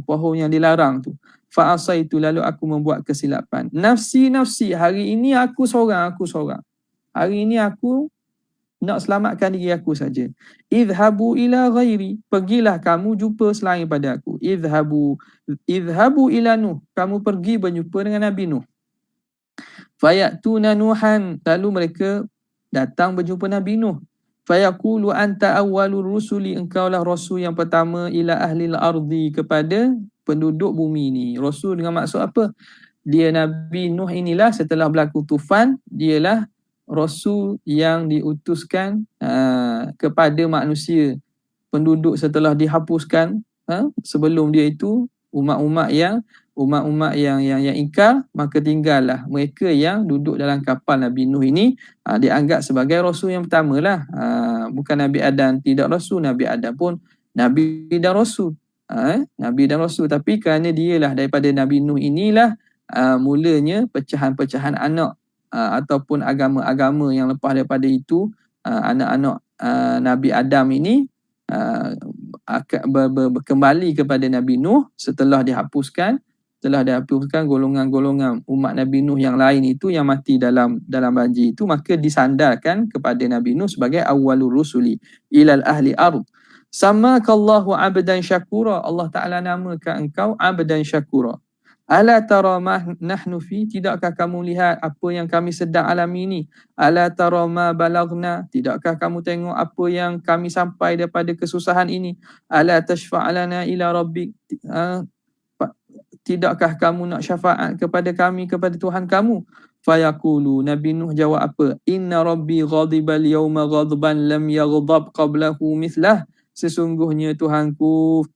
pohon yang dilarang tu. Fa asaitu, lalu aku membuat kesilapan. Nafsi, hari ini aku seorang. Hari ini aku nak selamatkan diri aku saja. Idhabu ila ghairi, pergilah kamu jumpa selain pada aku. Idhabu ila Nuh, kamu pergi berjumpa dengan Nabi Nuh. Fayatuna Nuhan, lalu mereka datang berjumpa Nabi Nuh. Fayaqulu anta awwalur rusuli, engkaulah rasul yang pertama, ila ahlil ardi, kepada penduduk bumi ni. Rasul dengan maksud apa? Dia Nabi Nuh inilah setelah berlaku tufan, dialah rasul yang diutuskan kepada manusia. Penduduk setelah dihapuskan, sebelum dia itu umat-umat yang ingkar, maka tinggallah mereka yang duduk dalam kapal Nabi Nuh ini, dianggap sebagai rasul yang pertama lah. Bukan Nabi Adam tidak rasul, Nabi Adam pun Nabi dan rasul. Nabi dan rasul, tapi kerana dialah daripada Nabi Nuh inilah mulanya pecahan-pecahan anak ataupun agama-agama yang lepas daripada itu, anak-anak Nabi Adam ini kembali kepada Nabi Nuh setelah dihapuskan golongan-golongan umat Nabi Nuh yang lain itu yang mati dalam banjir itu, maka disandarkan kepada Nabi Nuh sebagai awwalur rusuli ilal ahli ard. Samakallahu abdan syakura, Allah Ta'ala namakan engkau abdan syakura. Ala tara ma nahnu fi, tidakkah kamu lihat apa yang kami sedang alami ni? Ala tara ma balagna, tidakkah kamu tengok apa yang kami sampai daripada kesusahan ini? Ala tashfa'alana ila rabbik, tidakkah kamu nak syafaat kepada kami, kepada Tuhan kamu? Fayaqulu, Nabi Nuh jawab apa? Inna rabbi ghadibal yawma ghadban lam yaghdab qablahu mithlah, sesungguhnya Tuhanku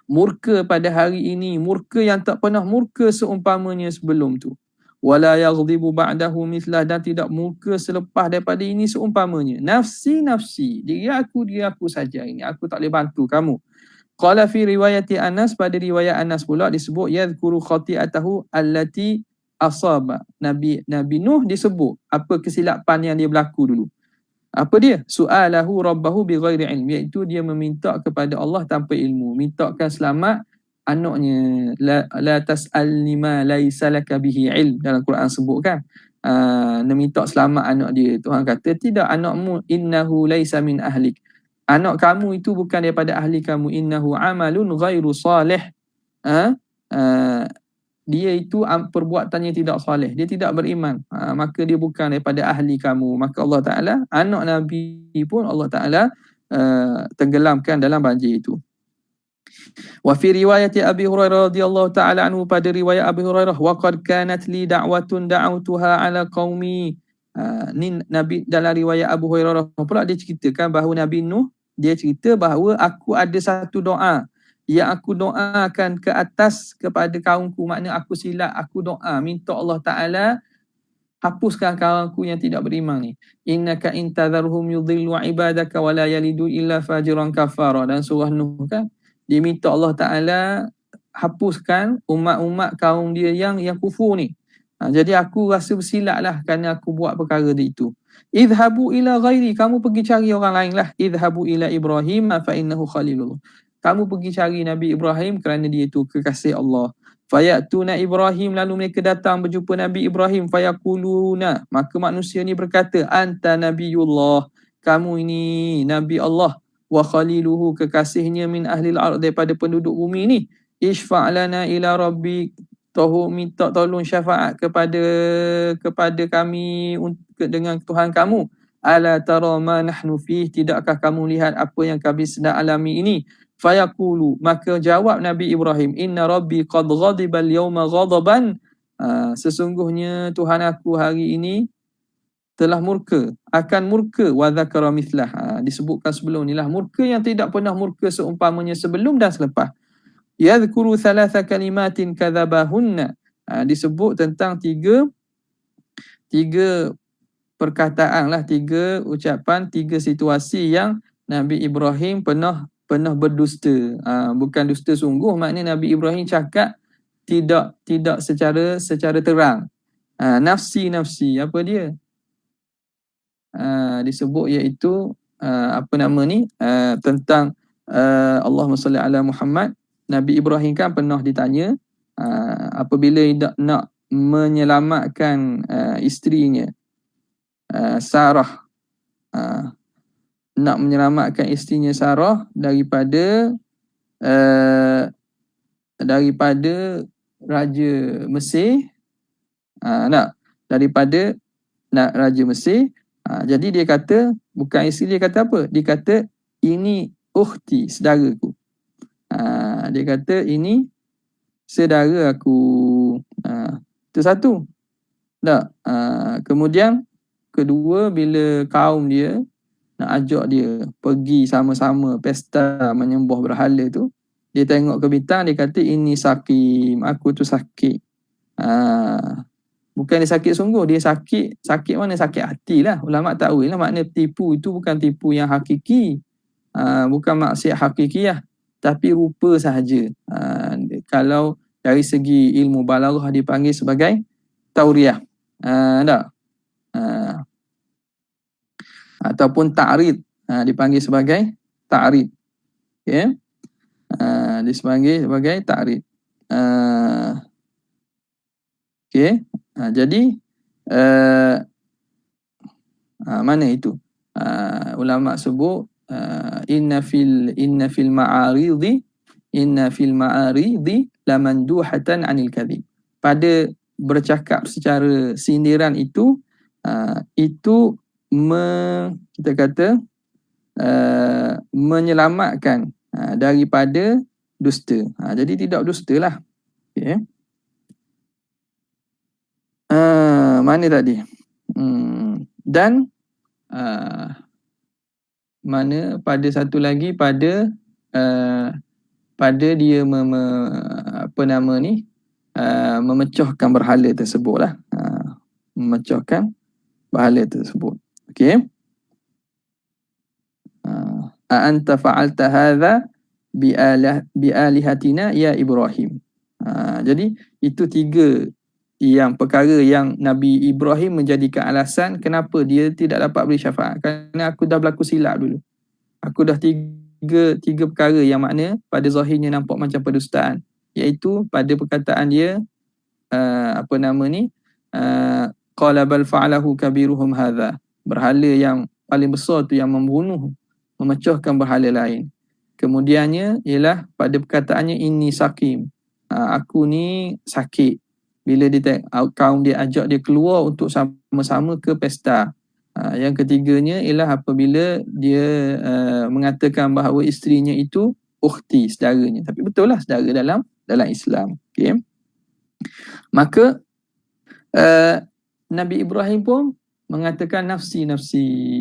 murka pada hari ini, murka yang tak pernah murka seumpamanya sebelum tu. Wala yaghdibu ba'dahu mithlah, dan tidak murka selepas daripada ini seumpamanya. Nafsi, diri aku saja ini, aku tak boleh bantu kamu. Qala fi riwayati Anas, pada riwayat Anas pula disebut yadhkuru khati'atahu allati asaba. Nabi Nuh disebut apa kesilapan yang dia berlaku dulu. Apa dia? Su'alahu rabbahu bighairi ilm, iaitu dia meminta kepada Allah tanpa ilmu, mintakan selamat anaknya. La tas'alni ma laisa laka bihi ilm, dalam Quran sebut kan. Dia minta selamat anak dia. Tuhan kata tidak, anakmu innahu laisa min ahlik, anak kamu itu bukan daripada ahli kamu. Innahu amalun ghairu salih, dia itu perbuatannya tidak salih, dia tidak beriman, maka dia bukan daripada ahli kamu. Maka Allah Ta'ala, anak Nabi pun Allah Ta'ala tenggelamkan dalam banjir itu. Wa fi riwayati Abi Hurairah radhiyallahu ta'ala anhu, pada riwayat Abi Hurairah, wa qad kanat li da'watun da'autuha ala qaumi. Ni Nabi, dalam riwayat Abu Hurairah pula dia ceritakan bahawa Nabi Nuh, dia cerita bahawa aku ada satu doa yang aku doakan ke atas kepada kaumku, makna aku silap, aku doa minta Allah Ta'ala hapuskan kaumku yang tidak beriman ni. Innaka intadharhum yudhillu ibadaka wa la yalidu illa fajiran kafara, dan surah Nuh kan, dia minta Allah Ta'ala hapuskan umat-umat kaum dia yang kufur ni. Jadi aku rasa bersilap lah kerana aku buat perkara itu. Idhabu ila ghairi, kamu pergi cari orang lain lah. Idhabu ila Ibrahim fa innahu khalilullah, kamu pergi cari Nabi Ibrahim kerana dia itu kekasih Allah. Fayatuna Ibrahim, lalu mereka datang berjumpa Nabi Ibrahim. Fayaquluna, maka manusia ni berkata, anta nabiyullah, kamu ini Nabi Allah. Wa khaliluhu, kekasihnya, min ahlil ard, daripada penduduk bumi ni. Ishfa' lana ila rabbik, minta tolong syafaat kepada kami dengan Tuhan kamu. Ala tara ma nahnu fih, tidakkah kamu lihat apa yang kami sedang alami ini? Fayaqulu, maka jawab Nabi Ibrahim, inna rabbi qad ghadiba al-yawma ghadaban, sesungguhnya Tuhan aku hari ini telah murka, akan murka, wa dzakara mithlah, disebutkan sebelum ni lah, murka yang tidak pernah murka seumpamanya sebelum dan selepas. Yadhkuru thalatha kalimatin kadzabahunna, disebut tentang tiga perkataan lah, tiga ucapan, tiga situasi yang Nabi Ibrahim pernah berdusta. Bukan dusta sungguh, maknanya Nabi Ibrahim cakap tidak secara terang. Nafsi, apa dia? Disebut iaitu tentang Allahumma salli ala Muhammad. Nabi Ibrahim kan pernah ditanya apabila nak menyelamatkan isterinya Sarah, nak menyelamatkan isterinya Sarah daripada Raja Mesir, daripada Raja Mesir. Jadi dia kata, bukan isteri, dia kata apa? Dia kata, ini ukhti, saudaraku. Dia kata, ini saudara aku. Itu satu. Tak? Kemudian, kedua, bila kaum dia nak ajak dia pergi sama-sama pesta menyembah berhala tu, dia tengok ke bintang, dia kata, ini sakim, aku tu sakit. Bukan dia sakit sungguh, dia sakit mana? Sakit hati lah. Ulama takwil lah, makna tipu itu bukan tipu yang hakiki, bukan maksiat hakikiyah, tapi rupa sahaja. Kalau dari segi ilmu balaghah dipanggil sebagai tauriyah, tak? Ataupun ta'rid, dipanggil sebagai ta'rid. Okay? Dipanggil sebagai ta'rid. Okay? Jadi mana itu? Ulama sebut inna fil ma'aridi lamanduhatan anil kadhib. Pada bercakap secara sindiran itu kita kata menyelamatkan daripada dusta. Jadi tidak dusta lah. Okay. Mana tadi? Dan mana pada satu lagi, pada dia memecahkan berhala tersebut lah. Memecahkan berhala tersebut. Okey. A'anta fa'alta hadha bi'alihatina ya Ibrahim. Jadi itu tiga perkara yang Nabi Ibrahim menjadikan alasan kenapa dia tidak dapat beri syafaat. Kerana aku dah berlaku silap dulu. Aku dah tiga perkara yang makna pada zahirnya nampak macam pendustaan. Iaitu pada perkataan dia, qala bal fa'alahu kabiruhum hadha. Berhala yang paling besar tu yang memecahkan berhala lain. Kemudiannya ialah pada perkataannya inni sakim. Aku ni sakit. Bila kaum dia ajak dia keluar untuk sama-sama ke pesta. Yang ketiganya ialah apabila dia mengatakan bahawa isterinya itu ukhti, saudaranya. Tapi betul lah, saudara dalam Islam. Okay. Maka Nabi Ibrahim pun mengatakan nafsi.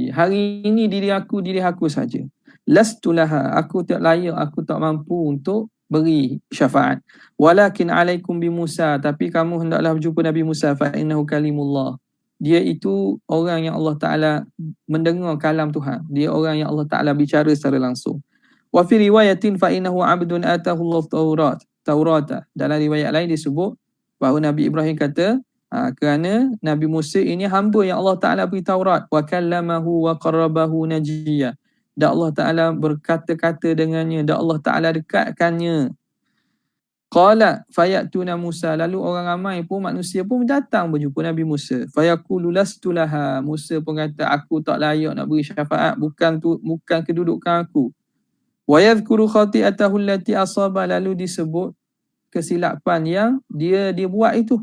Hari ini diri aku saja. Lastulaha, aku tak layak, aku tak mampu untuk beri syafaat. Walakin alaikum bi Musa, tapi kamu hendaklah berjumpa Nabi Musa, fa innahu kalimullah. Dia itu orang yang Allah Taala mendengar kalam Tuhan. Dia orang yang Allah Taala bicara secara langsung. Wa fi riwayatin fa innahu 'abdun atahu Allah Taurata. Dalam riwayat lain disebut bahawa Nabi Ibrahim kata kerana Nabi Musa ini hamba yang Allah Taala beri Taurat, wa kallamahu wa qarrabahu najiyya. Dan Allah Ta'ala berkata-kata dengannya, dan Allah Ta'ala dekatkannya. Qala fayatuna Musa, lalu orang ramai pun, manusia pun datang berjumpa Nabi Musa. Fayaqulu lastu laha, Musa pun kata, aku tak layak nak beri syafaat, bukan kedudukan aku. Wa yadhkuru khati'atahu allati asaba, lalu disebut kesilapan yang dia buat itu.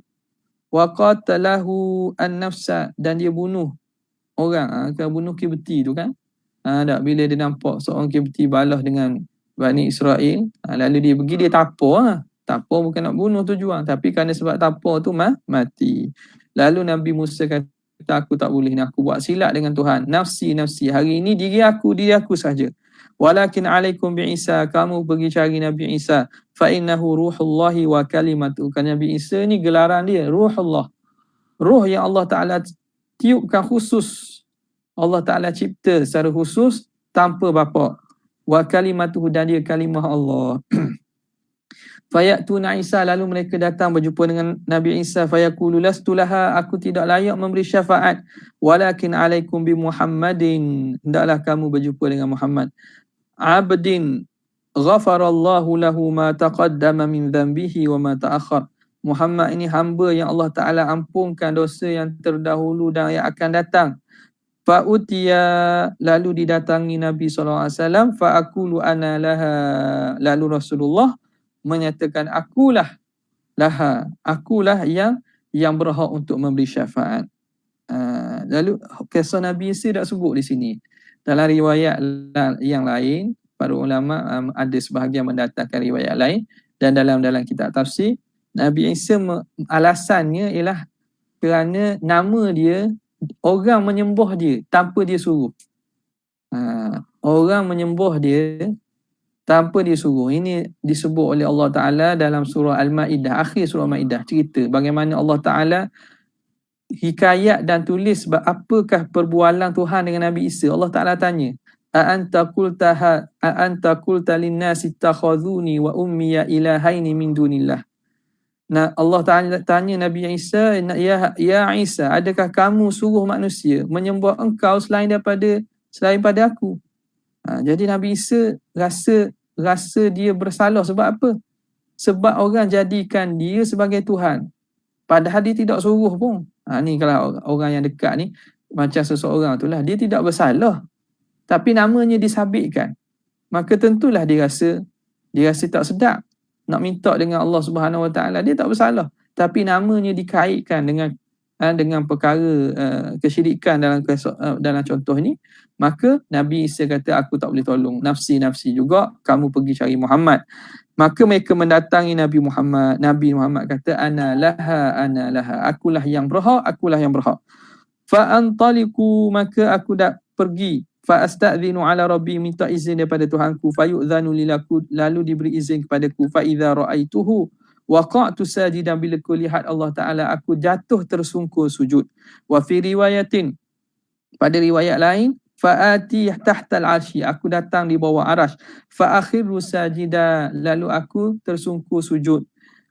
Wa qatalahu an-nafsa, dan dia bunuh orang. Kan bunuh Kibti tu kan. Tak, bila dia nampak seorang Kibti balas dengan Bani Israel, lalu dia pergi, dia tapar. Tapar bukan nak bunuh tujuan, tapi kerana sebab tapar tu mati. Lalu Nabi Musa kata, aku tak boleh ni, aku buat silap dengan Tuhan. Nafsi, hari ini diri aku saja. Walakin alaikum bi Isa, kamu pergi cari Nabi Isa. Fa innahu ruhullahi wa kalimatu. Kan Nabi Isa ni gelaran dia Ruhullah. Ruh yang Allah Ta'ala tiupkan khusus. Allah Ta'ala cipta secara khusus tanpa bapa. Wa kalimatuhu, dan dia kalimah Allah. Fayatuna Isa, lalu mereka datang berjumpa dengan Nabi Isa. Fayaqulu lastu laha, aku tidak layak memberi syafaat. Walakin alaikum bi Muhammadin, hendaklah kamu berjumpa dengan Muhammad. Abdin ghafarallahu lahu ma taqaddama min dhanbihi wa ma ta'akhkhar. Muhammad ini hamba yang Allah Ta'ala ampunkan dosa yang terdahulu dan yang akan datang. Fa'utiya, lalu didatangi Nabi SAW. Fa'akulu ana laha, lalu Rasulullah menyatakan akulah yang berhak untuk memberi syafaat. Lalu kisah Nabi Isa tak sebut di sini. Dalam riwayat yang lain, para ulama ada sebahagian mendatangkan riwayat lain, dan dalam kitab tafsir, Nabi Isa alasannya ialah kerana nama dia, orang menyembah dia tanpa dia suruh. Orang menyembah dia tanpa dia suruh. Ini disebut oleh Allah Ta'ala dalam surah Al-Ma'idah, akhir surah Al-Ma'idah, cerita bagaimana Allah Ta'ala hikayat dan tulis apakah perbualan Tuhan dengan Nabi Isa. Allah Ta'ala tanya, a'anta qulta linnasi ittakhadhuni wa ummiya ilahaini min dunillah. Nah, Allah Ta'ala tanya Nabi Isa, ya Isa, adakah kamu suruh manusia menyembah engkau selain pada aku? Jadi Nabi Isa rasa dia bersalah. Sebab apa? Sebab orang jadikan dia sebagai Tuhan, padahal dia tidak suruh pun. Ni kalau orang yang dekat ni, macam seseorang tu lah, dia tidak bersalah, tapi namanya disabitkan, maka tentulah dia rasa tak sedap nak minta dengan Allah Subhanahu Wa Taala. Dia tak bersalah, tapi namanya dikaitkan dengan perkara kesyirikan dalam contoh ni. Maka Nabi Isa kata, aku tak boleh tolong, nafsi juga, kamu pergi cari Muhammad. Maka mereka mendatangi Nabi Muhammad. Nabi Muhammad kata, ana laha, akulah yang berhak. Fa antaliku, maka aku dah pergi. Fa astadzinu ala rabbi, minta izin daripada Tuhanku. Fa yu'dzanu lilaku, lalu diberi izin kepadaku. Fa idza ra'aituhu waqa'tu sajidan, bila ku lihat Allah Ta'ala, aku jatuh tersungkur sujud. Wa fi riwayatin, pada riwayat lain, fa'ati tahtal arsy, aku datang di bawah arash. Fa akhiru sajida, lalu aku tersungkur sujud.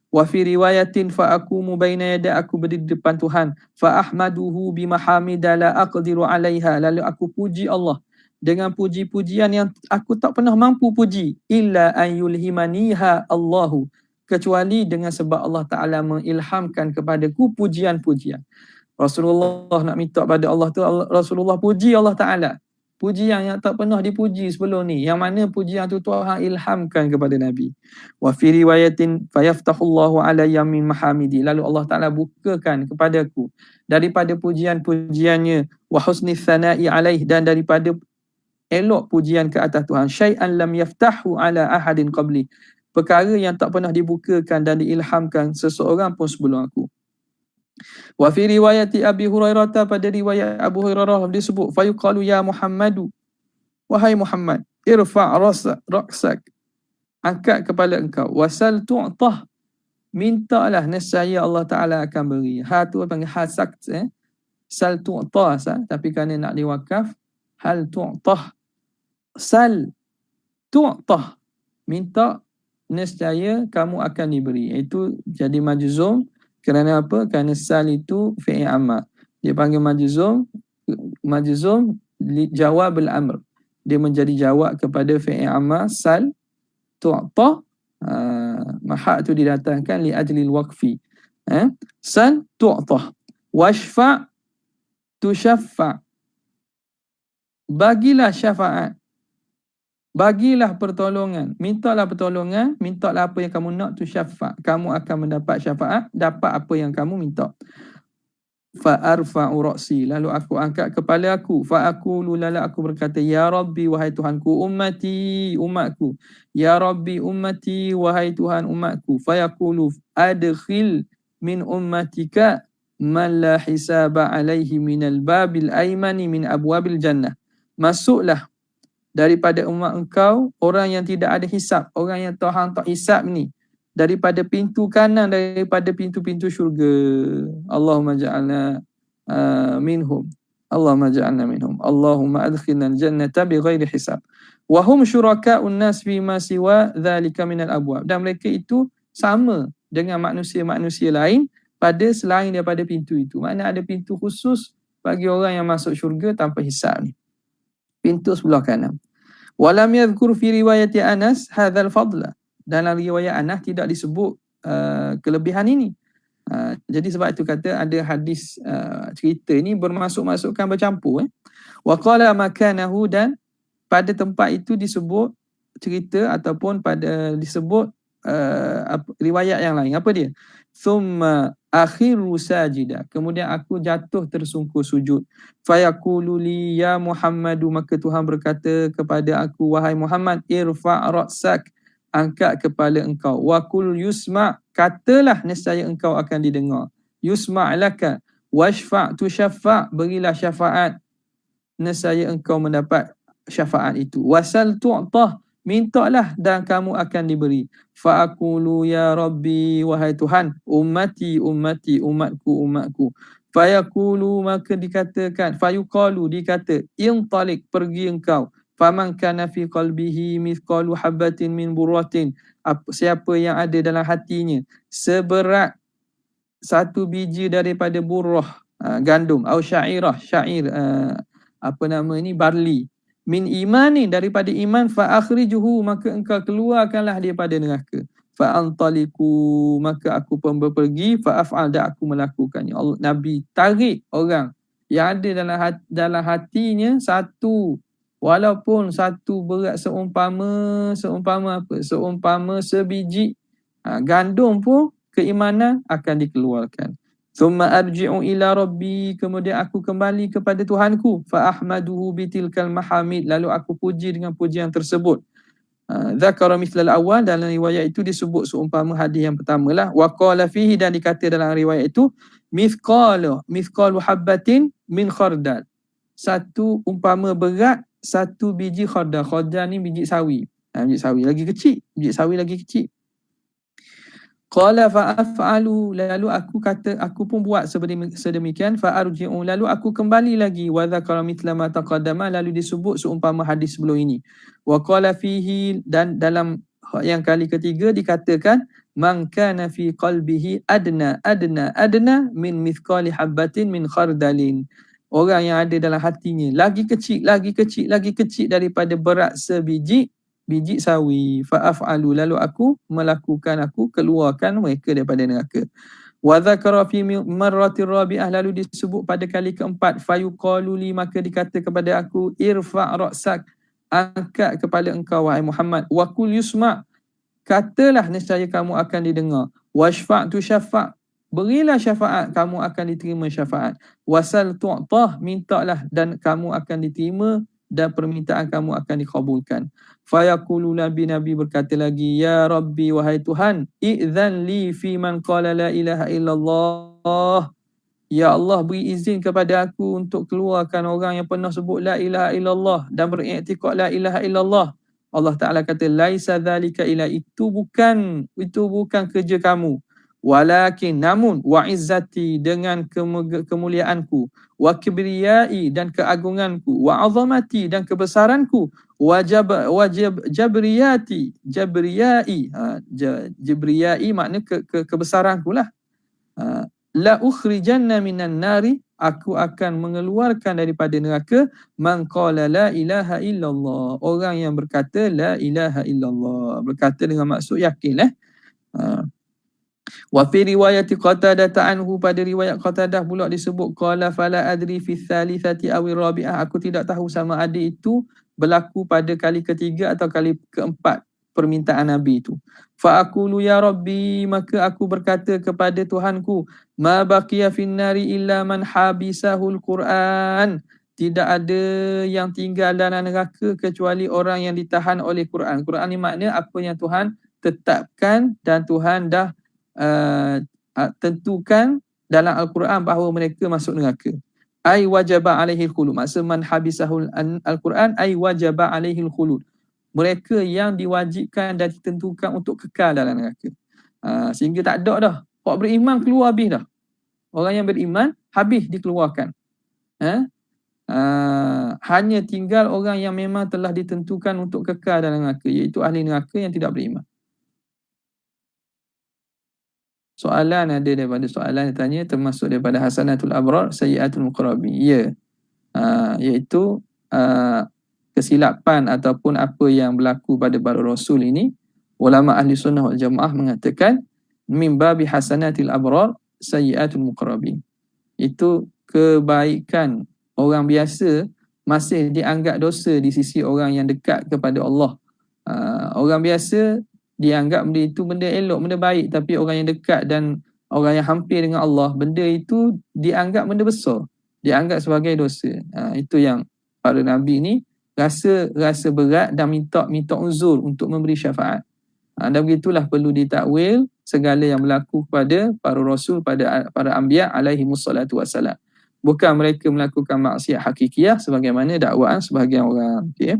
Wa fi riwayatin fa aqumu baina yada, aku berdiri di depan Tuhan. Fa ahmaduhu bimahamida la aqdiru alaiha, lalu aku puji Allah dengan puji-pujian yang aku tak pernah mampu puji. Illa an yulhimaniha Allahu, kecuali dengan sebab Allah Ta'ala mengilhamkan kepadaku pujian-pujian. Rasulullah nak minta pada Allah tu, Rasulullah puji Allah Ta'ala, pujian yang tak pernah dipuji sebelum ni, yang mana pujian tu Tuhan ilhamkan kepada Nabi. Wa fi riwayatin fayaftahullahu alayya min mahamidi, lalu Allah Ta'ala bukakan kepadaku daripada pujian-pujiannya, wa husni thana'i alaih, dan daripada elok pujian ke atas Tuhan, syai'an lam yaftahu ala ahadin qabli, perkara yang tak pernah dibukakan dan diilhamkan seseorang pun sebelum aku. Wa fi riwayati Abi Hurairah, pada riwayat Abu Hurairah disebut, fayuqalu ya Muhammadu, wahai Muhammad, irfa' ra'sak, angkat kepala engkau, wasal tu'tah, mintalah, nescaya Allah Ta'ala akan beri. Tu panggil hasak, sal tu'tah, tapi kerana nak diwakaf, hal tu'tah, sal tu'tah, minta, nescaya kamu akan diberi. Itu jadi majzum. Kerana apa? Kerana sal itu fi'il amr. Dia panggil majzum jawab al-amr. Dia menjadi jawab kepada fi'il amr sal tu'ta. Mahak tu didatangkan li ajli al-waqfi. Sal tu'ta. Washfa' tushaffa'. Bagilah syafaat. Bagilah pertolongan, mintalah pertolongan, mintalah apa yang kamu nak tu syafa'. Kamu akan mendapat syafaat, dapat apa yang kamu minta. Fa arfa'u ra'si, lalu aku angkat kepala aku. Fa aqulu, lalu aku berkata, ya Rabbi, wahai Tuhanku, ummati, umatku. Ya Rabbi, ummati, wahai Tuhan, umatku. Fa yaqulu adkhil min ummatika man la hisaba alaihi minal babil aymani min abwabil jannah. Masuklah daripada umat engkau orang yang tidak ada hisab, orang yang Tuhan tak hisab ni, daripada pintu kanan daripada pintu-pintu syurga. Allahumma ja'alna minhum. Allahumma ja'alna minhum. Allahumma adkhilna al-jannata bighairi hisab. Wa hum syuraka'un nas fi ma siwa dhalika minal abwab. Dan mereka itu sama dengan manusia-manusia lain pada selain daripada pintu itu. Maknanya ada pintu khusus bagi orang yang masuk syurga tanpa hisab ni. Pintu sebelah kanan. Walam yadhkur fi riwayati Anas hadzal fadla. Dalam riwayat Anas tidak disebut kelebihan ini. Jadi sebab itu kata ada hadis cerita ini bermasuk-masukkan bercampur. Wa qala makanahu, dan pada tempat itu disebut cerita ataupun pada disebut riwayat yang lain. Apa dia? Thumma akhiru sajida. Kemudian aku jatuh tersungkur sujud. Fayaqulu li ya Muhammadu, maka Tuhan berkata kepada aku, wahai Muhammad, irfa' ra'sak, angkat kepala engkau. Wa qul yusma', katalah nescaya engkau akan didengar. Yusma' laka washfa' tushaffa', berilah syafaat, nescaya engkau mendapat syafaat itu. Wasal tu'tah, mintalah dan kamu akan diberi. Fa'aqulu ya Rabbi, wahai Tuhan, ummati, ummati, umatku, umatku. Fayaqulu, maka dikatakan, fayuqalu, dikata, intalik, pergi engkau. Faman kana fi qalbihi mithqalu habatin min burratin, siapa yang ada dalam hatinya seberat satu biji daripada burrah, gandum, atau syairah, syair, barley, min imani, daripada iman, fa akhrijuhu, maka engkau keluarkanlah daripada neraka. Fa antaliku, maka aku pun berpergi, fa af'al, dan aku melakukannya. Allah, Nabi tarik orang yang ada dalam hatinya satu, walaupun satu berat seumpama sebiji gandum pun, keimanan akan dikeluarkan. Thumma arji'u ila rabbi, kemudian aku kembali kepada Tuhanku. Fa ahmaduhu bitilkal mahamid, lalu aku puji dengan pujian tersebut. Dzakara mithlal awal, dalam riwayat itu disebut seumpama hadis yang pertama lah. Wa qala fihi, dan dikata dalam riwayat itu, mithqalu habbatin min khardal, satu umpama berat satu biji khardal. Khardal ni biji sawi. Biji sawi lagi kecil. Qala fa af'alu, lalu aku kata, aku pun buat sedemikian. Fa arji'u, lalu aku kembali lagi. Wa dzakara mithla ma taqaddama, lalu disebut seumpama hadis sebelum ini. Wa qala fihi, dan dalam yang kali ketiga dikatakan, man kana fi qalbihi adna min mithqali habatin min khardalin, orang yang ada dalam hatinya lagi kecil daripada berat sebiji sawi. Fa af'alu, lalu aku melakukan, aku keluarkan mereka daripada neraka. Wa dzakara fi marratir rabi'ah, lalu disebut pada kali keempat, fayuqalu li, maka dikata kepada aku, irfa' ra'sak, angkat kepala engkau wahai Muhammad. Wa qul yusma', katalah nescaya kamu akan didengar. Washfa' tushaffa', berilah syafaat, kamu akan diterima syafaat. Wasal tu'tah, mintalah dan kamu akan diterima, dan permintaan kamu akan dikabulkan. Fayaqulu, Nabi berkata lagi, ya Rabbi, wahai Tuhan, i'zan li fi man qala la ilaha illallah, ya Allah, beri izin kepada aku untuk keluarkan orang yang pernah sebut la ilaha illallah dan beriktikad la ilaha illallah. Allah Ta'ala kata, laisa dzalika ila, itu bukan kerja kamu. Walakin, namun, wa izzati, dengan kemuliaanku, wa kibriyai, dan keagunganku, wa azamati, dan kebesaranku, jabriyai makna kebesaranku lah. La ukhrijanna minan nari, aku akan mengeluarkan daripada neraka, man qala la ilaha illallah, orang yang berkata la ilaha illallah, berkata dengan maksud yakin. Wa fi riwayati Qatadah anhu, pada riwayat Qatadah pula disebut, qala fala adri fi thalithati aw rabi'ah, aku tidak tahu sama ada itu berlaku pada kali ketiga atau kali keempat permintaan Nabi itu. Fa aqulu ya Rabbi, maka aku berkata kepada Tuhanku, ma baqiya finnari illa man habisahul Quran. Tidak ada yang tinggal dalam neraka kecuali orang yang ditahan oleh Quran. Quran ni makna apa yang Tuhan tetapkan dan Tuhan dah tentukan dalam Al-Quran bahawa mereka masuk neraka. Ai wajaba alaihil khulud. Maksud man habisahul Al-Quran ai wajaba alaihil khulud. Mereka yang diwajibkan dan ditentukan untuk kekal dalam neraka. Sehingga tak ada dah. Orang beriman keluar habis dah. Orang yang beriman habis dikeluarkan. Hanya tinggal orang yang memang telah ditentukan untuk kekal dalam neraka, iaitu ahli neraka yang tidak beriman. Soalan ada daripada soalan yang tanya, termasuk daripada hasanatul abrar sayyiatul muqarrabin. Ya. Iaitu kesilapan ataupun apa yang berlaku pada para rasul ini, ulama ahli sunnah wal jamaah mengatakan min babi hasanatil abrar sayyiatul muqarrabin. Itu kebaikan orang biasa masih dianggap dosa di sisi orang yang dekat kepada Allah. Orang biasa dianggap benda itu benda elok, benda baik, tapi orang yang dekat dan orang yang hampir dengan Allah, benda itu dianggap benda besar, dianggap sebagai dosa. Itu yang para nabi ni rasa berat dan minta uzur untuk memberi syafaat. Dan begitulah perlu ditakwil segala yang berlaku kepada para rasul, pada para anbiya alaihi wassalatu wassalam. Bukan mereka melakukan maksiat hakikiyah sebagaimana dakwaan sebahagian orang. Okay.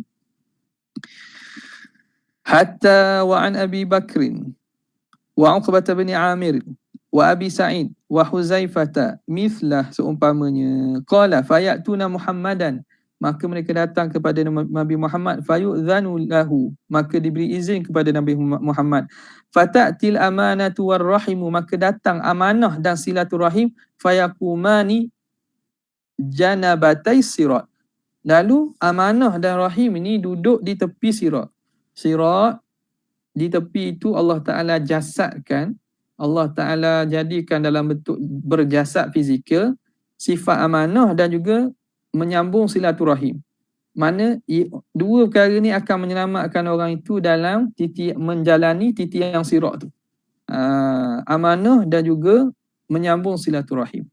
Hatta wa an Abi Bakrin wa Uqbah bin Amir wa Abi Sa'id wa Huzaifata mithlah, seumpamanya. Qala fayatuna Muhammadan, maka mereka datang kepada Nabi Muhammad. Fayu'zanu lahu, maka diberi izin kepada Nabi Muhammad. Fata'til amanatu warrahimu, maka datang amanah dan silaturahim. Fayakumani janabatai sirat, lalu amanah dan rahim ini duduk di tepi sirat. Sirat di tepi itu Allah Ta'ala jasadkan, Allah Ta'ala jadikan dalam bentuk berjasad fizikal sifat amanah dan juga menyambung silaturahim. Mana dua perkara ni akan menyelamatkan orang itu dalam menjalani titian sirat tu. Amanah dan juga menyambung silaturahim.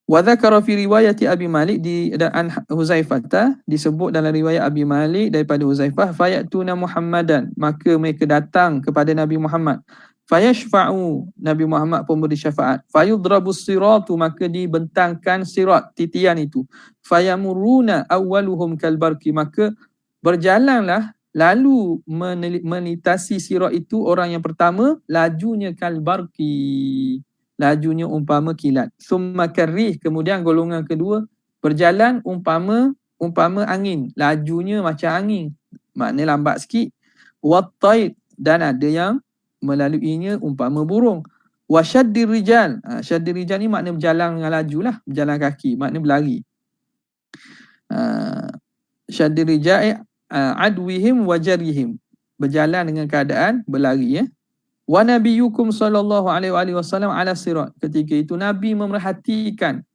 Wa dzakara fi riwayati Abi Malik dan Huzaifah, disebut dalam riwayat Abi Malik daripada Huzaifah, fayatuna Muhammadan, maka mereka datang kepada Nabi Muhammad. Fayashfa'u, Nabi Muhammad pun beri syafaat. Fayudrabus siratu, maka dibentangkan sirat, titian itu. Fayamuruna awwaluhum kalbarki, maka berjalanlah lalu melintasi sirat itu orang yang pertama, lajunya kalbarki, lajunya umpama kilat. Summa karrih, kemudian golongan kedua berjalan umpama angin, lajunya macam angin, maknanya lambat sikit. Wattaid, dan ada yang melaluinya umpama burung. Wasyaddir rijal, syaddir rijal ni makna berjalan dengan laju lah, berjalan kaki, makna berlari. Syaddir rijal adwihim wajarihim, berjalan dengan keadaan berlari. Wa nabiyyukum sallallahu alaihi wasallam ala sirat, ketika itu Nabi memerhatikan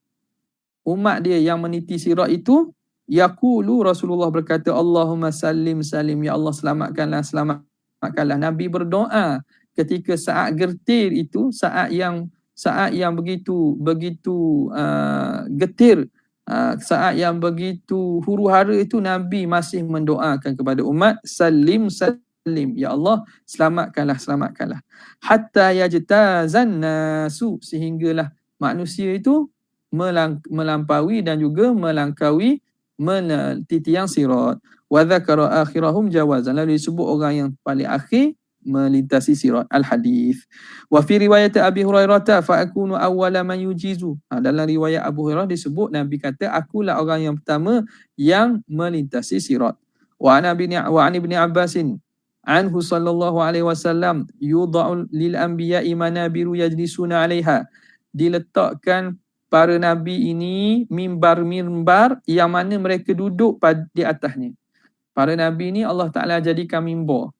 umat dia yang meniti sirat itu. Yaqulu, Rasulullah berkata, Allahumma sallim salim, ya Allah selamatkanlah. Nabi berdoa ketika saat gertir itu, saat yang begitu getir, saat yang begitu huru-hara itu, Nabi masih mendoakan kepada umat, salim, ya Allah selamatkanlah. Hatta yajtazan nasu, sehinggalah manusia itu melampaui dan juga melangkaui titian sirat. Wa dzakara akhirahum jawazan, lalu disebut orang yang paling akhir melintasi sirat. Al-hadis. Wa fi riwayat Abi Hurairah fa akunu awwala man yujizu. Dalam riwayat Abu Hurairah disebut Nabi kata, akulah orang yang pertama yang melintasi sirat. Wa an Ibn Abbasin anhu sallallahu alaihi wasallam yudha'u lil anbiya'i manabiru yajlisuna 'alaiha, diletakkan para nabi ini mimbar yang mana mereka duduk di atasnya. Para nabi ini Allah Ta'ala jadikan mimbar.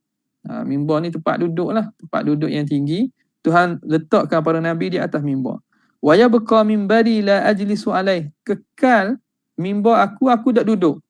Mimbar ni tempat duduk lah, tempat duduk yang tinggi. Tuhan letakkan para nabi di atas mimbar. Wa yabqa mimbari la ajlisu alaih, kekal mimbar aku tak duduk.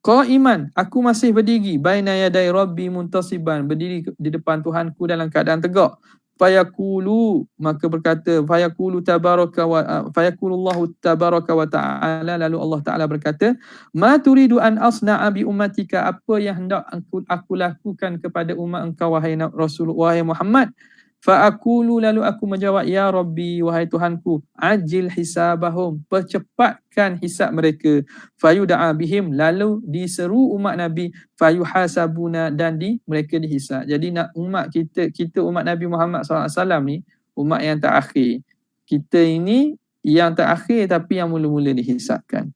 Qaiman, aku masih berdiri, baina yaday rabbi muntasiban, berdiri di depan Tuhanku dalam keadaan tegak. Fayaqulu, maka berkata, fayaqulu tabaraka wa fayaqulullahu tabaraka wa ta'ala, lalu Allah Taala berkata, ma turidu an asna'a bi ummatika, apa yang hendak aku lakukan kepada umat engkau wahai Rasul, wahai Muhammad. Fa'akulu, lalu aku menjawab, ya Rabbi, wahai Tuhanku, ajil hisabahum, percepatkan hisab mereka. Fayuda'a bihim, lalu diseru umat Nabi, fayuhasabuna, dan mereka dihisab. Jadi nak umat kita umat Nabi Muhammad SAW ni, umat yang terakhir. Kita ini yang terakhir tapi yang mula-mula dihisabkan.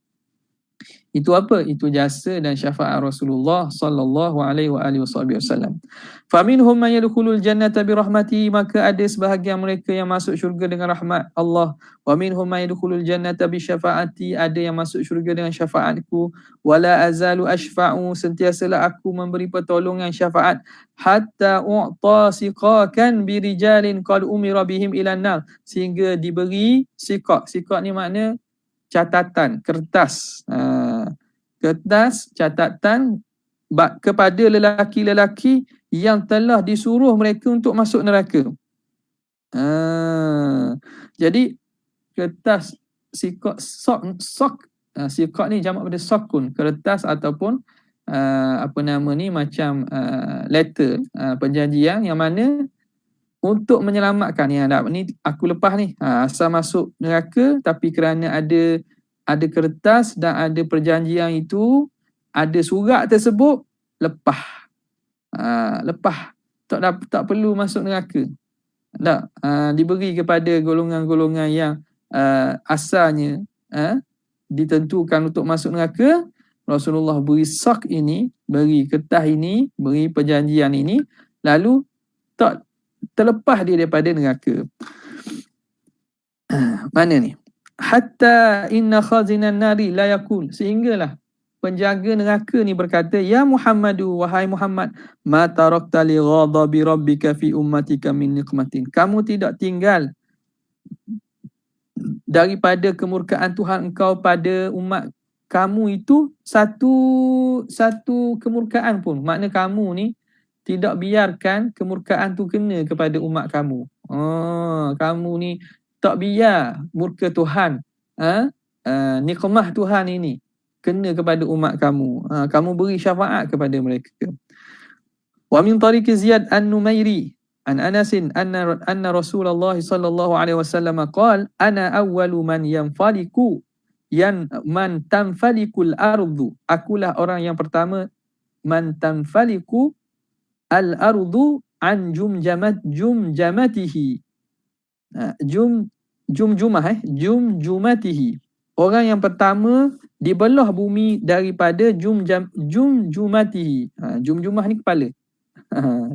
Itu apa? Itu jasa dan syafaat Rasulullah sallallahu alaihi wasallam. Faminhum man yadkhulul jannata bi rahmatihi, maka ada sebahagian mereka yang masuk syurga dengan rahmat Allah. Wa minhum man yadkhulul jannata bi syafaati, ada yang masuk syurga dengan syafaatku. Wala azalu ashfa'u, sentiasalah aku memberi pertolongan syafaat, hatta u'ta siqakan bi rijalin qad umira bihim ilan nar, sehingga diberi siqaq. Siqaq ni makna catatan, kertas. Kertas catatan kepada lelaki-lelaki yang telah disuruh mereka untuk masuk neraka. Jadi kertas siqaq, siqaq ni jamak pada sakun, kertas ataupun macam letter, perjanjian yang mana untuk menyelamatkan yang ni aku lepas ni, asal masuk neraka, tapi kerana ada kertas dan ada perjanjian itu, ada surat tersebut, lepas. Tak perlu masuk neraka. Tak, diberi kepada golongan-golongan yang asalnya ditentukan untuk masuk neraka. Rasulullah beri sak ini, beri kertas ini, beri perjanjian ini, lalu tak terlepas dia daripada neraka. Mana ni? Hatta inna khazinan nari la yakul, sehinggalah penjaga neraka ni berkata, ya Muhammadu, wahai Muhammad, ma tarakta li ghadabi rabbika fi ummatika min niqmatin, kamu tidak tinggal daripada kemurkaan Tuhan engkau pada umat kamu itu satu kemurkaan pun. Makna kamu ni tidak biarkan kemurkaan tu kena kepada umat kamu. Kamu ni tak biar murka Tuhan, nikmah Tuhan ini kena kepada umat kamu. Kamu beri syafaat kepada mereka. Wa min tariqi Ziyad an-Numairi an Anasin anna Rasulullah sallallahu alaihi wasallam qala, ana awwalu man yanfaliku man tanfalikul ardu, akulah orang yang pertama man tanfaliku al-ardu an jumjamatihi. Jumjumatihi. Orang yang pertama dibelah bumi daripada jumjumatihi. Jumjumah ni kepala.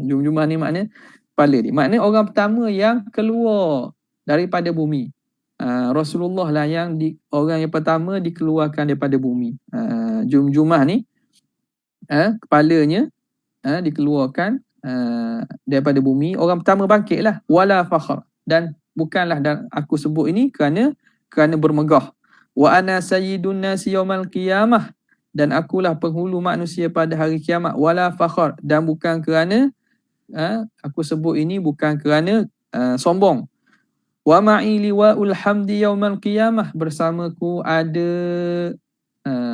Jumjumah ni makna kepala dia. Makna orang pertama yang keluar daripada bumi. Rasulullah lah yang orang yang pertama dikeluarkan daripada bumi. Jumjumah ni kepalanya dikeluarkan daripada bumi. Orang pertama bangkit lah. Wala fakhr, dan bukanlah, dan aku sebut ini kerana bermegah. Wa ana sayyidun nasi yaumal qiyamah, dan akulah penghulu manusia pada hari kiamat. Wala fakhr, dan bukan kerana aku sebut ini bukan kerana sombong. Wa ma'i liwa'ul hamdi yaumal qiyamah, bersamaku ada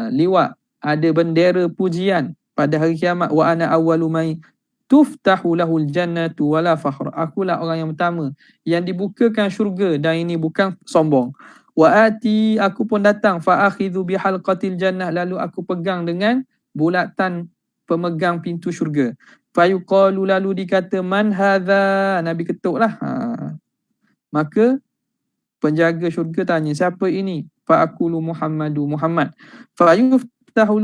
liwa', ada bendera pujian pada hari kiamat. Wa ana awwalu may tuftahu lahul jannatu wala fakhr, akulah orang yang pertama yang dibukakan syurga, dan ini bukan sombong. Wa ati, aku pun datang, fa akhidhu bi halqatil jannah, lalu aku pegang dengan bulatan pemegang pintu syurga. Fa yuqalu, lalu dikata, man hadha, Nabi ketuklah. Maka penjaga syurga tanya, siapa ini? Fa aqulu Muhammadu, Muhammad. Fayuftahu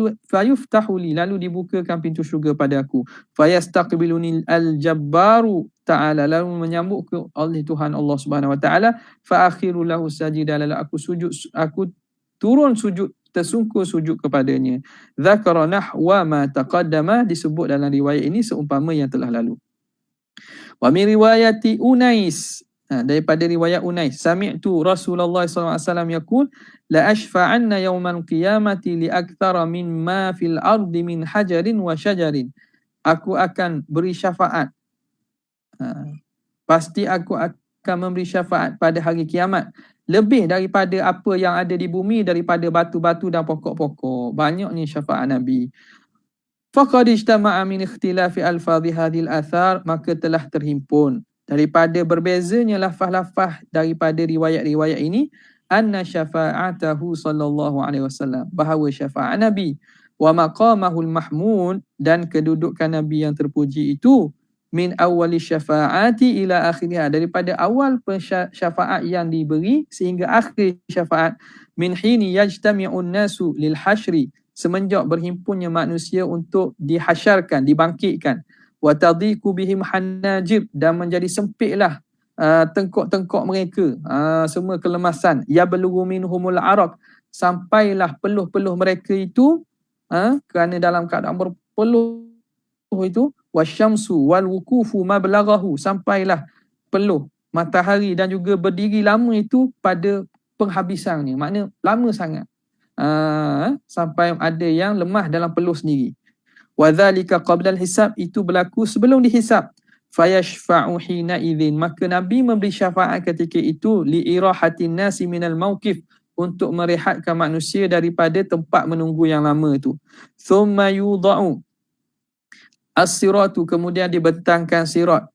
li, lalu dibukakan pintu syurga pada aku. Fayastaqbiluni al-jabbaru ta'ala, lalu menyambut ke oleh Tuhan Allah Subhanahu wa taala. Fa akhiru lahu sajida, lalu aku turun sujud, tersungkur sujud kepadanya. Dzakara nahwa ma taqaddama, disebut dalam riwayat ini seumpama yang telah lalu. Wa min riwayati Unais Daripada riwayat Unais, sami'tu Rasulullah SAW yaqul la ashfa'anna yawmal qiyamati li aktsara mimma fil ardi min hajarin wa syajarin. Aku akan beri syafaat. Pasti aku akan memberi syafaat pada hari kiamat lebih daripada apa yang ada di bumi, daripada batu-batu dan pokok-pokok. Banyaknya syafaat Nabi. Faqad ijtama'a min ikhtilafi alfadhi hadhil athar, maka telah terhimpun daripada berbezanya lafaz-lafaz daripada riwayat-riwayat ini, anna syafa'atahu sallallahu alaihi wasallam, bahawa syafaat Nabi, wa maqamahul mahmud, dan kedudukan Nabi yang terpuji itu, min awwali syafa'ati ila akhiriha, daripada awal syafaat yang diberi sehingga akhir syafaat, min hini yajtami'un nasu lil hasyri, semenjak berhimpunnya manusia untuk dihasyarkan, dibangkitkan, wa tadhiqu bihim hanajib, dan menjadi sempitlah tengkok-tengkok mereka, semua kelemasan, yablughu minhumul araq, sampailah peluh-peluh mereka itu, kerana dalam keadaan berpeluh itu, wasyamsu wal wukufu mablaghahu, sampailah peluh matahari dan juga berdiri lama itu pada penghabisannya, makna lama sangat, sampai ada yang lemah dalam peluh sendiri. Wadzalika qabla al-hisab, itu berlaku sebelum dihisab. Fayashfa'u hina idzin, maka Nabi memberi syafaat ketika itu, li irahatin nasi minal mauqif, untuk merehatkan manusia daripada tempat menunggu yang lama itu. Thumma yudha'u as-siratu, kemudian dibentangkan sirat,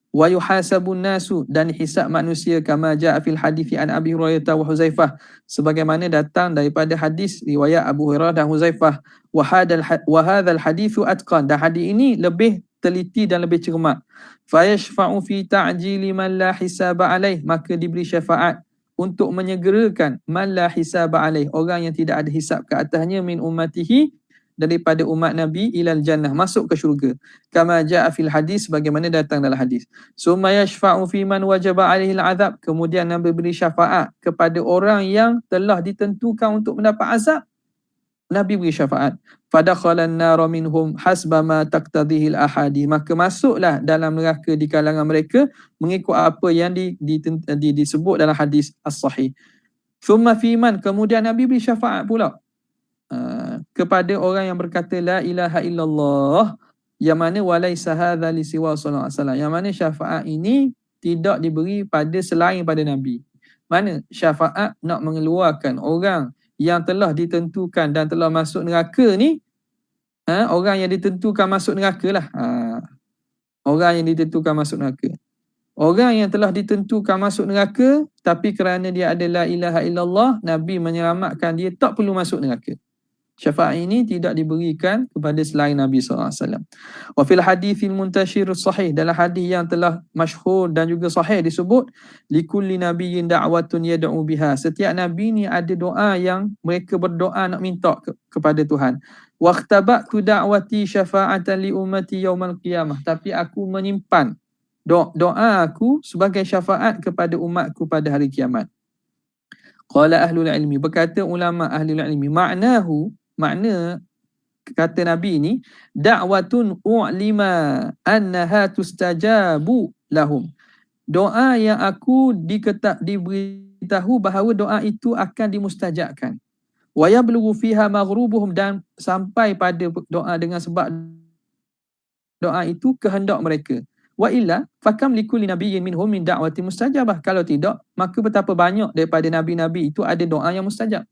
wa yuhasabun nasu, dan hisab manusia, kama jaa fil hadithi an Abi Hurairah wa Huzaifah, sebagaimana datang daripada hadis riwayat Abu Hurairah dan Huzaifah. Wa hadzal haditsu atqan, dan hadis ini lebih teliti dan lebih cermat. Fa yashfa'u fi ta'jili man la hisaba alaih, maka diberi syafaat untuk menyegerakan man la hisaba alaih, orang yang tidak ada hisab ke atasnya, min ummatihi, daripada umat Nabi, ilal jannah, masuk ke syurga, kama jaa fil hadis, bagaimana datang dalam hadis. Summa yashfa'u fi man wajaba alaihi al-azab, kemudian Nabi beri syafaat kepada orang yang telah ditentukan untuk mendapat azab, Nabi beri syafaat. Fadakhalan nar minhum hasba ma taqtadhihi al-ahadi, maka masuklah dalam neraka di kalangan mereka mengikut apa yang disebut dalam hadis as-sahih. Thumma fi man, kemudian Nabi beri syafaat pula kepada orang yang berkata la ilaha illallah, yang mana walaisa hadza li siwa sallallahu alaihi wasallam, yang mana syafaat ini tidak diberi pada selain pada Nabi. Mana syafaat nak mengeluarkan orang yang telah ditentukan dan telah masuk neraka ni, orang yang ditentukan masuk neraka lah, orang yang ditentukan masuk neraka. Orang yang telah ditentukan masuk neraka, tapi kerana dia ada la ilaha illallah, Nabi menyelamatkan dia, tak perlu masuk neraka. Syafaat ini tidak diberikan kepada selain Nabi SAW. Wa fil hadithil muntashir sahih, dalam hadis yang telah masyhur dan juga sahih disebut, likulli nabiyyin da'watun yad'u biha, setiap nabi ni ada doa yang mereka berdoa nak minta kepada Tuhan. Wa ikhtaba'tu da'wati syafa'atan li ummati yaumal qiyamah, tapi aku menyimpan doa aku sebagai syafaat kepada umatku pada hari kiamat. Qala ahlul ilmi, berkata ulama ahlul ilmi, makna kata Nabi ini, da'watun u'lima annaha tustajabu lahum, doa yang aku diberitahu bahawa doa itu akan dimustajabkan. Wa yablughu fiha maghrubuhum, dan sampai pada doa dengan sebab doa itu kehendak mereka. Wa illa fakam likulli nabiyyin minhum min da'wati mustajabah, kalau tidak maka betapa banyak daripada nabi-nabi itu ada doa yang mustajab.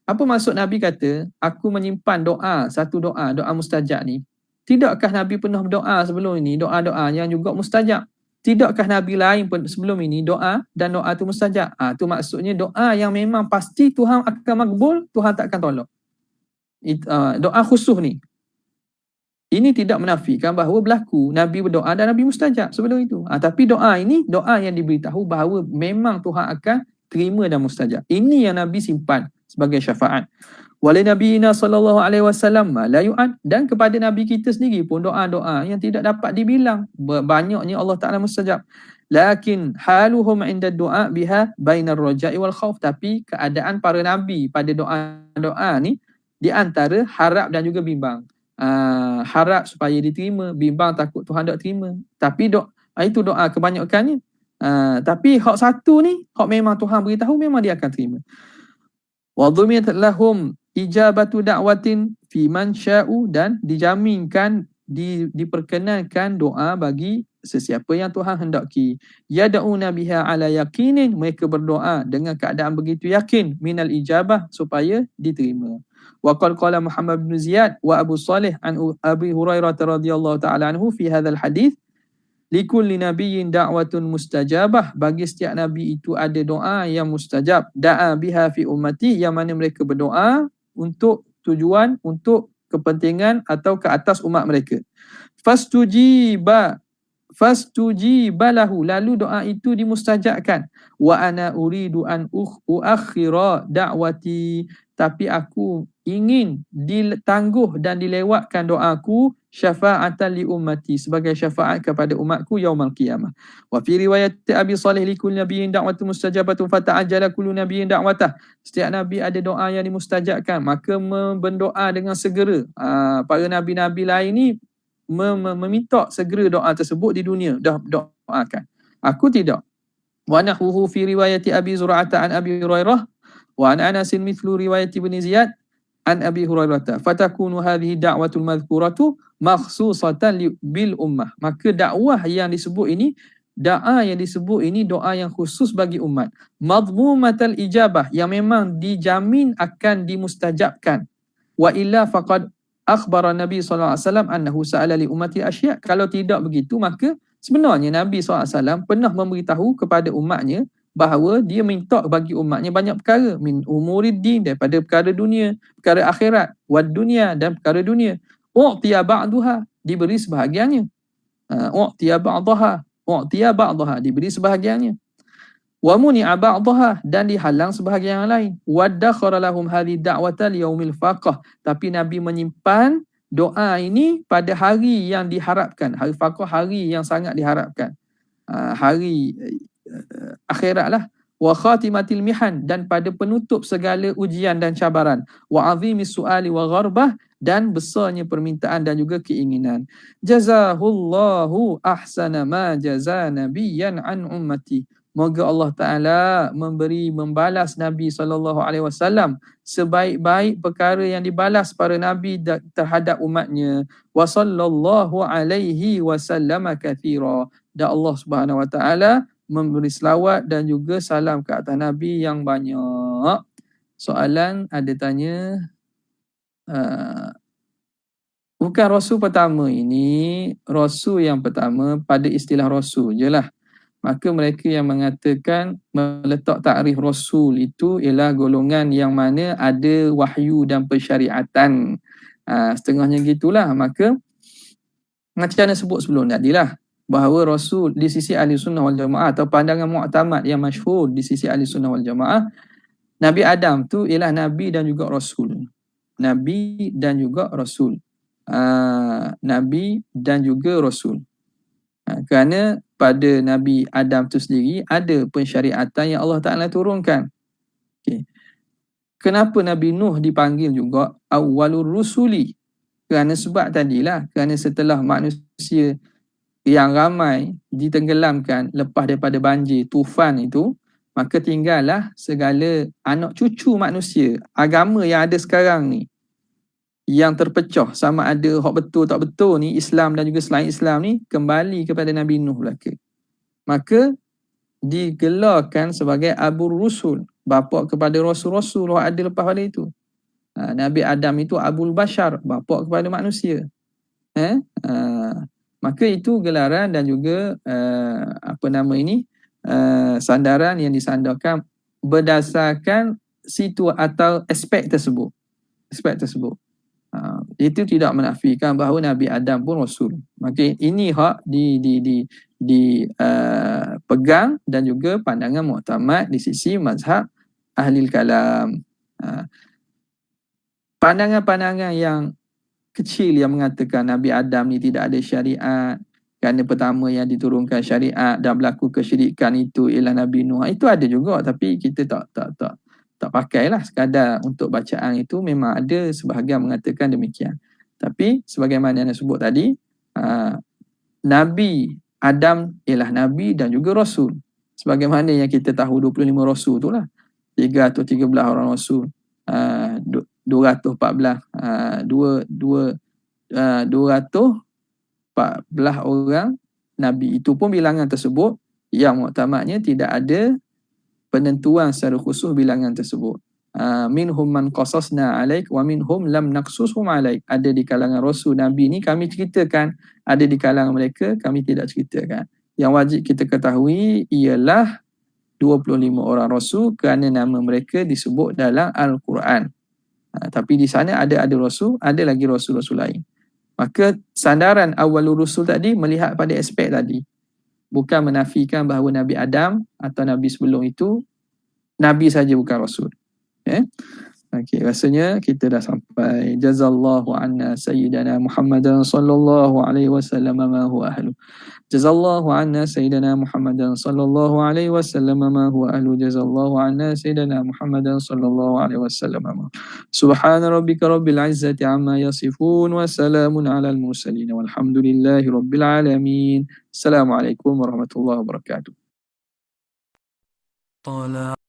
Apa maksud Nabi kata aku menyimpan doa, satu doa mustajab ni? Tidakkah Nabi pernah berdoa sebelum ini, doa-doa yang juga mustajab? Tidakkah Nabi lain pun sebelum ini doa dan doa tu mustajab? Tu maksudnya doa yang memang pasti Tuhan akan makbul, Tuhan tak akan tolak. Doa khusus ni, ini tidak menafikan bahawa berlaku Nabi berdoa dan Nabi mustajab sebelum itu. Tapi doa ini doa yang diberitahu bahawa memang Tuhan akan terima dan mustajab. Ini yang Nabi simpan sebagai syafaat. Wali nabiyina sallallahu alaihi wasallam la yu'ad, dan kepada Nabi kita sendiri pun doa-doa yang tidak dapat dibilang, banyaknya Allah Ta'ala mustajab. Lakin haluhum inda du'a biha bainar raja'i wal khauf, tapi keadaan para Nabi pada doa-doa ni di antara harap dan juga bimbang. Harap supaya diterima, bimbang takut Tuhan tak terima. Tapi itu doa kebanyakannya Tapi hak satu ni, hak memang Tuhan beritahu, memang dia akan terima. Wa dhumiyat lahum ijabatu da'watin fi man sya'u, dan dijaminkan, diperkenankan doa bagi sesiapa yang Tuhan hendaki. Yad'una biha ala yaqinin, mereka berdoa dengan keadaan begitu yakin, minal ijabah, supaya diterima. Wa qala Muhammad bin Ziyad wa Abu Salih an Abi Hurairah radhiyallahu ta'ala anhu fi hadzal hadis, likulli nabiyyin da'watun mustajabah, bagi setiap nabi itu ada doa yang mustajab. Da'a biha fi ummati, yang mana mereka berdoa untuk tujuan, untuk kepentingan atau ke atas umat mereka. Fastujiba lahu, lalu doa itu dimustajabkan. Wa ana uridu an uakhira da'wati, tapi aku ingin ditangguh dan dilewatkan doaku, syafa'atan li ummati, sebagai syafaat kepada umatku yaumul qiyamah. Wa fi riwayat Abi Salih, likulli nabiyyin da'watun mustajabatun fata'ajjala kullu nabiyyin da'watah, setiap nabi ada doa yang dimustajabkan, maka berdoa dengan segera. Para nabi-nabi lain ni meminta segera doa tersebut di dunia, dah doakan. Aku tidak. Wa nahuhu fi riwayat Abi Zur'ata an Abi Hurairah wa an Anas mithlu riwayat Ibn Ziyad an Abi Hurairah, fatakunu hadhihi da'watul madhkuratu makhsusatan bil ummah, maka dakwah yang disebut ini, doa yang disebut ini, doa yang khusus bagi umat. Madhmumatal ijabah, yang memang dijamin akan dimustajabkan. Wa illa faqad akhbara Nabi SAW annahu sa'ala li ummati asya', kalau tidak begitu, maka sebenarnya Nabi SAW pernah memberitahu kepada umatnya bahawa dia minta bagi umatnya banyak perkara, min umuriddin, daripada perkara dunia, perkara akhirat, wad dunia, dan perkara dunia. U'tiya ba'duha, diberi sebahagiannya. U'tiya ba'daha, diberi sebahagiannya. Wa muni'a ba'daha, dan dihalang sebahagian yang lain. Wadakhara lahum hadhihi da'wata liyaumil faqah, tapi Nabi menyimpan doa ini pada hari yang diharapkan. Hari faqah, hari yang sangat diharapkan. Hari akhirat lah. Wa khatimatil mihan, dan pada penutup segala ujian dan cabaran. Wa azimis su'ali wa gharbah, dan besarnya permintaan dan juga keinginan. Jazahullahu ahsana ma jaza nabiyyan an ummati, moga Allah Ta'ala membalas Nabi SAW sebaik-baik perkara yang dibalas para Nabi terhadap umatnya. Wa sallallahu alaihi wasallama kathira, dan Allah Subhanahu Wa Ta'ala memberi selawat dan juga salam ke atas Nabi yang banyak. Soalan ada tanya, bukan Rasul pertama ini, Rasul yang pertama pada istilah Rasul je lah. Maka mereka yang mengatakan meletak takrif Rasul itu ialah golongan yang mana ada wahyu dan pensyariatan. Setengahnya gitulah. Maka macam mana sebut sebelum tadi lah, bahawa Rasul di sisi Ahli Sunnah wal Jamaah, atau pandangan mu'tamad yang masyhur di sisi Ahli Sunnah wal Jamaah, Nabi Adam tu ialah Nabi dan juga Rasul. Nabi dan juga Rasul. Nabi dan juga Rasul. Kerana pada Nabi Adam tu sendiri ada pensyariatan yang Allah Ta'ala turunkan. Okay. Kenapa Nabi Nuh dipanggil juga awwalur rusuli? Kerana sebab tadilah, kerana setelah manusia yang ramai ditenggelamkan lepas daripada banjir, tufan itu, maka tinggallah segala anak cucu manusia. Agama yang ada sekarang ni, yang terpecah sama ada hak betul tak betul ni, Islam dan juga selain Islam ni, kembali kepada Nabi Nuh belaka. Maka digelarkan sebagai Abu Rusul, bapa kepada Rasul-Rasul yang ada lepas pada itu. Nabi Adam itu Abul Bashar, bapa kepada manusia. Maka itu gelaran dan juga sandaran yang disandarkan berdasarkan situ atau aspek tersebut. Itu tidak menafikan bahawa Nabi Adam pun Rasul. Maka ini hak pegang dan juga pandangan mu'tamad di sisi mazhab Ahlil Kalam. Pandangan-pandangan yang kecil yang mengatakan Nabi Adam ni tidak ada syariat, kerana pertama yang diturunkan syariat dan berlaku kesyirikan itu ialah Nabi Nuh, itu ada juga, tapi kita tak pakailah, sekadar untuk bacaan itu. Memang ada sebahagian mengatakan demikian, tapi sebagaimana yang saya sebut tadi, Nabi Adam ialah Nabi dan juga Rasul. Sebagaimana yang kita tahu 25 rasul tu lah. 313 orang rasul. 214 214 orang nabi. Itu pun bilangan tersebut yang muktamadnya tidak ada penentuan secara khusus bilangan tersebut. Minhum man qasasna alaik wa minhum lam naqsushum alaik. Ada di kalangan rasul nabi ni kami ceritakan, ada di kalangan mereka kami tidak ceritakan. Yang wajib kita ketahui ialah 25 orang rasul kerana nama mereka disebut dalam Al-Quran. Tapi di sana ada rasul, ada lagi rasul-rasul lain. Maka sandaran awal rusul tadi melihat pada aspek tadi. Bukan menafikan bahawa Nabi Adam atau Nabi sebelum itu Nabi saja bukan rasul. Okey, rasanya kita dah sampai. Jazallahu anna sayyidana Muhammadan sallallahu alaihi wasallam ma huwa ahlu. Jazallahu anna sayyidana Muhammadan sallallahu alaihi wasallam ma huwa ahlu. Jazallahu anna sayyidana Muhammadan sallallahu alaihi wasallam. Subhana rabbika rabbil izzati amma yasifun wa salamun alal mursalin walhamdulillahi rabbil alamin. Assalamualaikum warahmatullahi wabarakatuh.